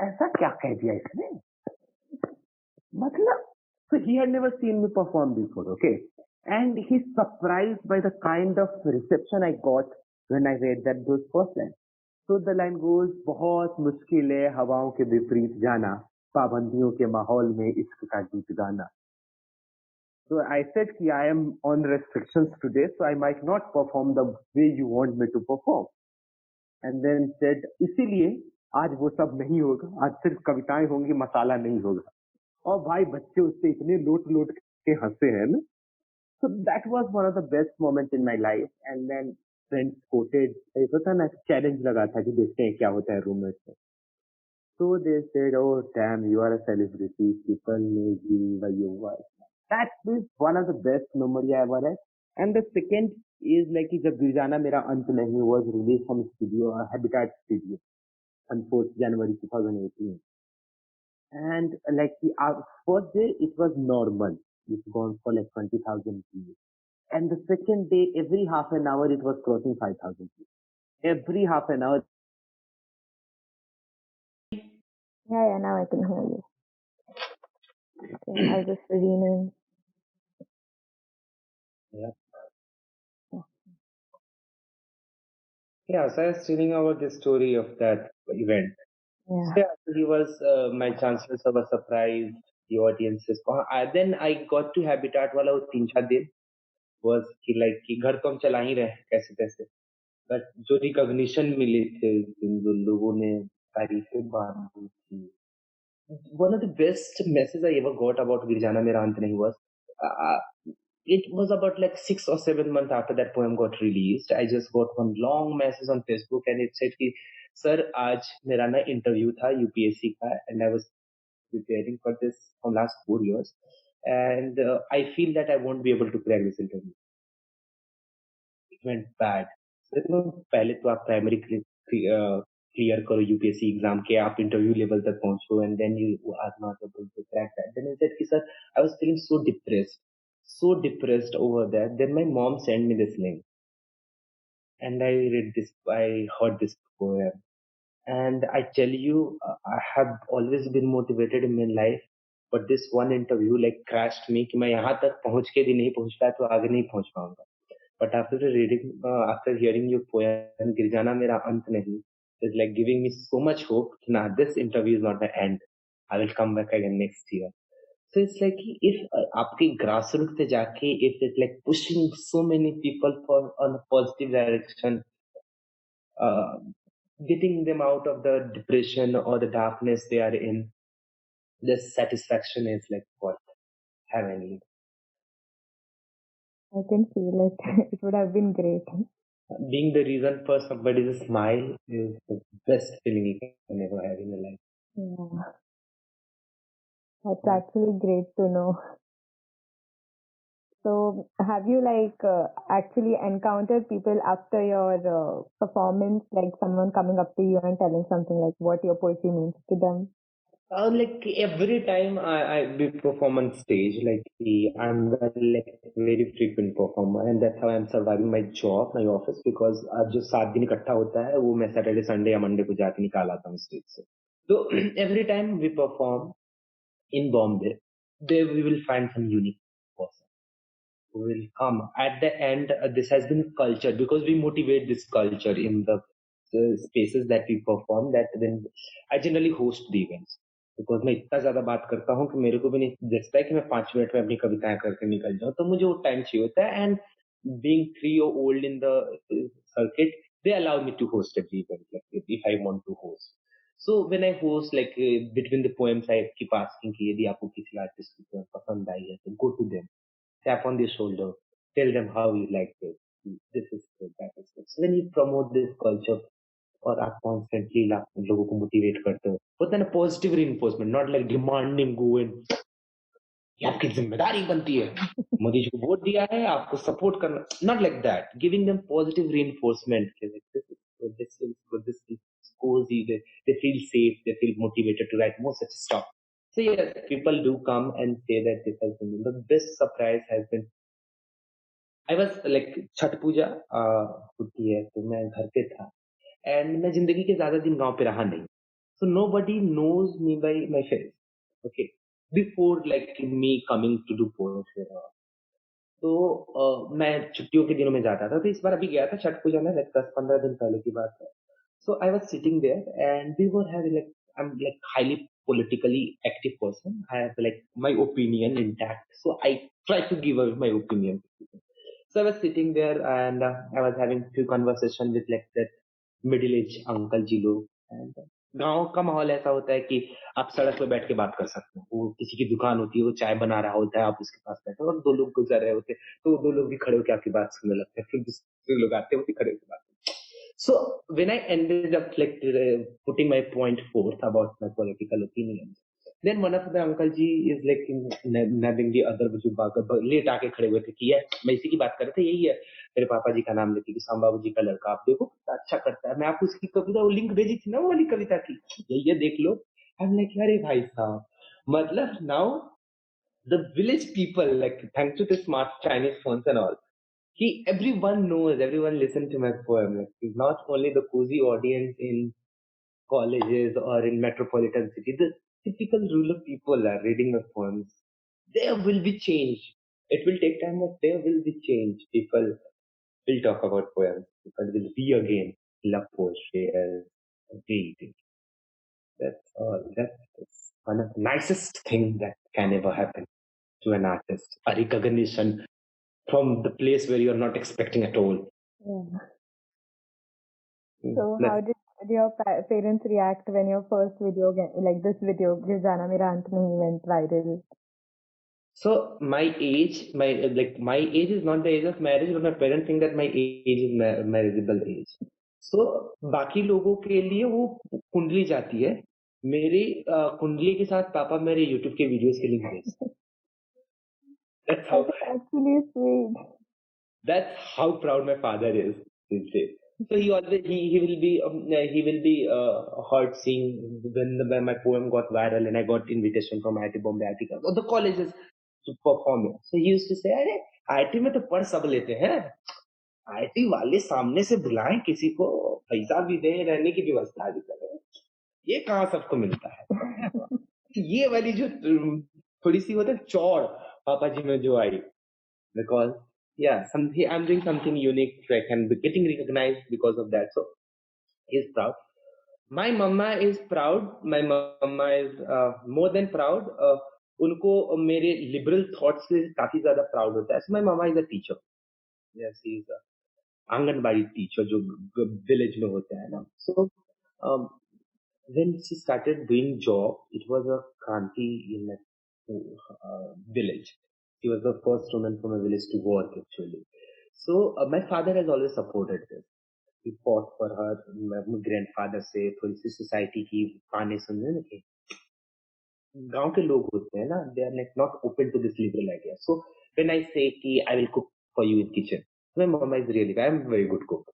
[SPEAKER 1] ऐसा क्या कह दिया इसने? मतलब, so he had never seen me perform before, okay? And he's surprised by the kind of reception I got when I read those first lines. So the line goes, बहुत मुश्किल है हवाओं के विपरीत जाना, पाबंदियों के माहौल में इश्क का गीत गाना. So I said कि I am on restrictions today, so I might not perform the way you want me to perform. And then said, इसीलिए आज वो सब नहीं होगा, आज सिर्फ कविताएं होंगी, मसाला नहीं होगा. और भाई बच्चे उससे इतने लोट लोट के हंसे हैं ना. So that was one of the best moments in my life. And then friends quoted, एक होता ना चैलेंज लगा था कि देखते हैं क्या होता है रूममेट में. So they said, oh damn, you are a celebrity, people know you by your voice. That is one of the best memory I ever had. And the second is like कि जब गिरजाना मेरा अंत नहीं was released from studio, Habitat Studio on 4th January 2018. And like our first day, it was normal. It's gone for like 20,000 views. And the second day, every half an hour, it was crossing 5,000 views. Every half an hour.
[SPEAKER 2] Yeah, now I can hear you. Okay, I'll just rename.
[SPEAKER 1] Yeah.
[SPEAKER 2] Yeah.
[SPEAKER 1] Yeah, so I was telling about the story of that event. So
[SPEAKER 2] Yeah.
[SPEAKER 1] yeah, so he was, my chancellor sir was surprised, the audiences. Then I got to Habitat वाला वो 3-4 दिन was कि like कि घर तो हम चला ही रहे हैं कैसे कैसे, बट जो रिकॉग्निशन मिली थे उस दिन, जो लोगों ने तारीफें बांटी थी, one of the best messages I ever got about Girjana Mera Ant Nahi was, uh, it was about like 6 or 7 months after that poem got released. I just got one long message on Facebook and it said कि सर आज मेरा ना इंटरव्यू था यूपीएससी का and I was preparing for this for last 4 years and I feel that I won't be able to crack this interview. It went bad. तो पहले तो आप प्राइमरी क्लियर करो यूपीएससी एग्जाम के, आप इंटरव्यू लेवल तक पहुंचो and then you are not able to crack that. Then I said कि sir I was feeling so depressed over that. Then my mom sent me this link and I heard this poem. And I tell you, I have always been motivated in my life, but this one interview like crashed me कि मैं यहाँ तक पहुँच के भी नहीं पहुँच पाया तो आगे नहीं पहुँच पाऊंगा. But after hearing your poem, Girjana Mera Ant Nahi, is like giving me so much hope. Nah, this interview is not the end. I will come back again next year. So it's like if आपके grassroots पे जाके if it's like pushing so many people for on a positive direction, uh, getting them out of the depression or the darkness they are in, this satisfaction is like what heavenly.
[SPEAKER 2] I can feel it. It would have been great.
[SPEAKER 1] Being the reason for somebody's smile is the best feeling you can ever have in your life.
[SPEAKER 2] Yeah. That's actually great to know. So, have you actually encountered people after your performance, like someone coming up to you and telling something like what your poetry means to them?
[SPEAKER 1] Like every time I be perform on stage, I'm like very frequent performer, and that's how I'm surviving my job, my office, because जो 7 दिन इकट्ठा होता है वो मैं सैटरडे संडे या मंडे को जाके निकाल आता हूँ स्टेज से. So every time we perform in Bombay, there we will find some unique person who will come. At the end, this has been culture because we motivate this culture in the spaces that we perform. That when I generally host the events because मैं इतना ज्यादा बात करता हूँ कि मेरे को भी नहीं जचता है कि मैं 5 मिनट में अपनी कविताएं करके निकल जाऊँ, तो मुझे वो टाइम चाहिए होता है. And being 3 year old in the circuit, they allow me to host every event if I want to host. So when I host between the poems, I keep asking कि यदि आपको किसी आर्टिस्ट की poem पसंद आई है तो go to them, tap on their shoulder, tell them how you like it. This is good, that is good. So when you promote this culture और आप कॉन्स्टेंटली लोगों को मोटिवेट करते हो, होता है ना positive reinforcement, not like demanding go in, ये आपकी जिम्मेदारी बनती है, मोदी जी को वोट दिया है आपको सपोर्ट करना, not like that. Giving them positive reinforcement, this is cozy, they feel safe, they feel motivated to write more such stuff. So yes, people do come and say that this has been the best surprise has been. I was like Chhath Puja होती है तो मैं घर पे था एंड मैं जिंदगी के ज्यादा दिन गांव पे रहा नहीं. So nobody knows me by my face. Okay. Before like me coming to do poetry. तो मैं छुट्टियों के दिनों में जाता था, तो इस बार अभी गया था छठ पूजा में, like 10-15 दिन पहले की बात है. So I was sitting there and we were having like, I'm like highly politically active person. I have like my opinion intact. So I try to give out my opinion. So I was sitting there and I was having few conversation with like that middle age uncle जी लोग. And गाँव का माहौल ऐसा होता है कि आप सड़क पे बैठ के बात कर सकते हो. वो किसी की दुकान होती है, वो चाय बना रहा होता है, आप उसके पास बैठे हो और 2 लोग गुजर रहे होते हैं, तो वो 2 लोग भी खड़े होकर आपकी बात सुनने लगते हैं. फिर दूसरे लोग आते हैं, वो भी खड़े होकर बात करते हैं. So when I ended up like putting my point forth about my political opinions, then one of the uncle ji is like nabbing the other जो लेट आके खड़े हुए थे कि ये मैं इसी की बात कर रहे थे, यही है मेरे पापा जी का नाम लेके कि सांबाबू जी का लड़का, आप देखो कितना अच्छा करता है. मैं आपको उसकी कविता वो लिंक भेजी थी ना, वो वाली कविता की, यही है देख लो. आई एम लाइक अरे भाई साहब, मतलब now the village people, like thanks to the smart Chinese phones and all, he everyone knows, everyone listen to my poem. Like it's not only the cozy audience in colleges or in metropolitan cities. typical rural people are reading my poems, there will be change. It will take time, but there will be change. People will talk about poems. People will re-again love poetry as a deity. That's all. That's one of the nicest things that can ever happen to an artist. A recognition from the place where you're not expecting at all.
[SPEAKER 2] Yeah.
[SPEAKER 1] Mm,
[SPEAKER 2] So
[SPEAKER 1] that's-
[SPEAKER 2] how did your parents react when your first video, like this video, "Gir Jana Mera Ant Nahi," went viral?
[SPEAKER 1] So my age, my age is not the age of marriage, but my parents think that my age is marriageable age. So बाकी लोगों के लिए वो कुंडली जाती है. मेरी कुंडली के साथ पापा मेरे YouTube के वीडियोस के लिंक भेजते हैं. That's how
[SPEAKER 2] That is actually sweet.
[SPEAKER 1] that's how proud my father is. He'll say. So he always he will be hurt seeing when my poem got viral and I got invitation from IIT Bombay, IIT or the colleges to perform it. So he used to say, अरे IIT में तो पढ़ सब लेते हैं, IIT वाले सामने से बुलाएं किसी को, पैसा भी दें, रहने की व्यवस्था भी करें, ये कहाँ सबको मिलता है. ये वाली जो थोड़ी सी होता है चौड़ पापा जी में जो आई, because I'm doing something unique, like I'm getting recognized because of that. So he's proud. My mama is proud. My mama is more than proud. उनको मेरे liberal thoughts से काफी ज्यादा proud होता है. So my mama is a teacher. Yes, she is a anganwadi teacher जो village में होता है ना. So um, when she started doing job, it was a kranti in that village. She was the first woman from a village to work actually. So my father has always supported this. He fought for her. My grandfather से थोड़ी सी society की गाने सुनने लगे. गांव के लोग होते हैं ना, they are like not open to this liberal idea. So when I say कि I will cook for you in kitchen, my mama is really, I am a very good cook.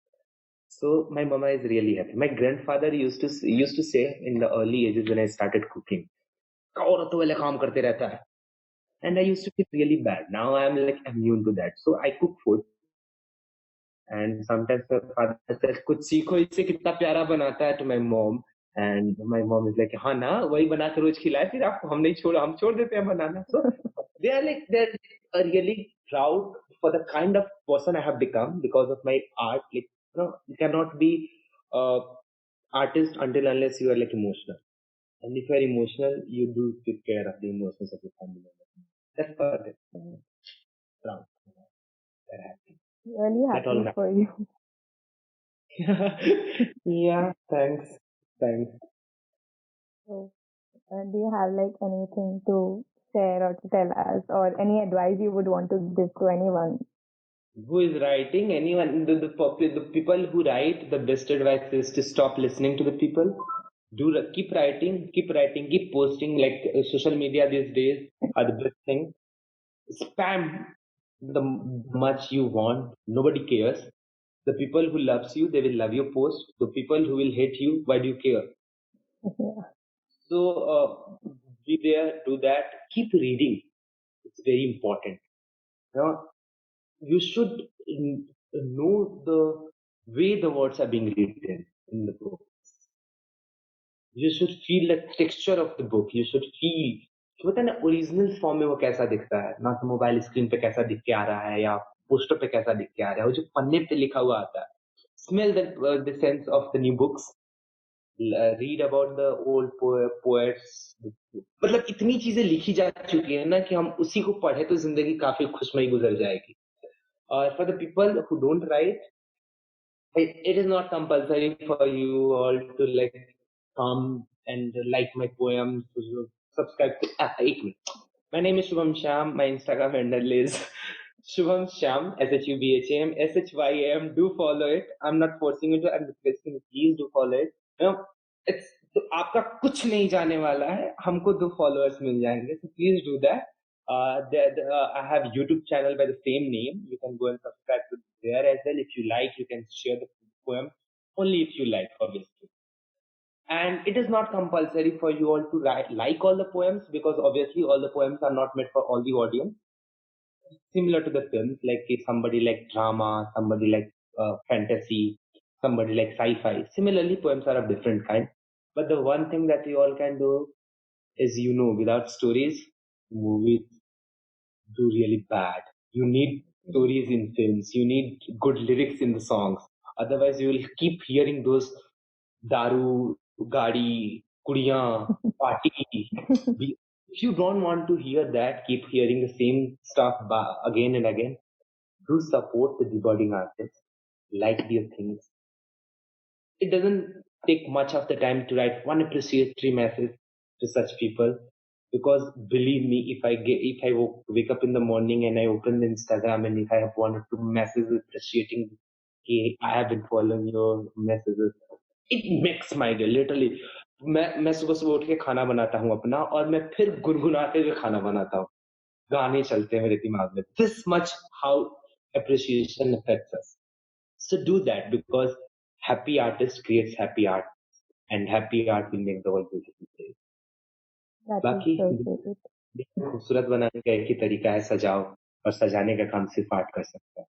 [SPEAKER 1] So my mama is really happy. My grandfather used to say in the early ages when I started cooking, औरतों वाले काम करते रहता है. And I used to feel really bad. Now I am like immune to that. So I cook food. And sometimes my father says, कुछ सीखो इससे कितना प्यारा बनाता है, to my mom. And my mom is like, हाँ ना, वही बना के रोज खिलाए, फिर आपको हम छोड़ देते हैं बनाना. So they're really proud for the kind of person I have become because of my art. Like, you cannot be artist until unless you are like emotional. And if you are emotional, you do take care of the emotions of your family members. That's perfect. Proud. They're happy.
[SPEAKER 2] Really
[SPEAKER 1] That all
[SPEAKER 2] happy for you.
[SPEAKER 1] yeah, thanks. Thanks.
[SPEAKER 2] So, do you have like anything to share or to tell us, or any advice you would want to give to anyone?
[SPEAKER 1] Who is writing? Anyone? The people who write, the best advice is to stop listening to the people. Keep writing, keep posting. Like social media these days are the best thing. Spam the much you want. Nobody cares. The people who loves you, they will love your post. The people who will hate you, why do you care?
[SPEAKER 2] Yeah.
[SPEAKER 1] So be there, do that. Keep reading. It's very important. You should know the way the words are being written in the book. You should feel the texture of the book. You should feel कि होता है ना ओरिजिनल फॉर्म में वो कैसा दिखता है, ना तो मोबाइल स्क्रीन पे कैसा दिख के आ रहा है या पोस्टर पे कैसा दिख के आ रहा है, वो जो पन्ने पे लिखा हुआ आता है. Smell the sense of the new books. Read about the old poets. मतलब इतनी चीजें लिखी जा चुकी है ना कि हम उसी को पढ़े तो जिंदगी काफी खुशमयी गुजर जाएगी. For the people who don't write, it is not compulsory for you all to like come and like my poems, to subscribe to. एक minute. My name is Shubham Sham. My Instagram handle is Shubham Sham, SHUBHAM, SHYAM. Do follow it. I'm not forcing you to. I'm requesting you. Please do follow it. It's तो आपका कुछ नहीं जाने वाला है. हमको 2 followers मिल जाएंगे. So please do that. I have YouTube channel by the same name. You can go and subscribe to there as well. If you like, you can share the poem. Only if you like, obviously. And it is not compulsory for you all to like all the poems, because obviously all the poems are not made for all the audience. Similar to the films, like if somebody like drama, somebody like fantasy, somebody like sci-fi. Similarly, poems are of different kind. But the one thing that you all can do As you know, without stories, movies do really bad. You need stories in films. You need good lyrics in the songs. Otherwise, you will keep hearing those daru, gadi, kudiyan, party. If you don't want to hear that, keep hearing the same stuff again and again. Do support the debugging artists. Like their things. It doesn't take much of the time to write one appreciatory message to such people, because believe me, if I wake up in the morning and I open the Instagram, and if I have one or two messages appreciating, hey, I have been following your messages, it makes my day literally. मैं सुबह सुबह उठ के खाना बनाता हूँ अपना, और मैं फिर गुनगुनाते हुए खाना बनाता हूँ, गाने चलते हैं मेरे दिमाग में. This much how appreciation affects us. So do that, because happy artist creates happy art, and happy art will make the world beautiful place.
[SPEAKER 2] That is
[SPEAKER 1] बाकी
[SPEAKER 2] so sweet.
[SPEAKER 1] खूबसूरत बनाने का एक ही तरीका है, सजाओ, और सजाने का काम सिर्फ आर्ट कर सकता है.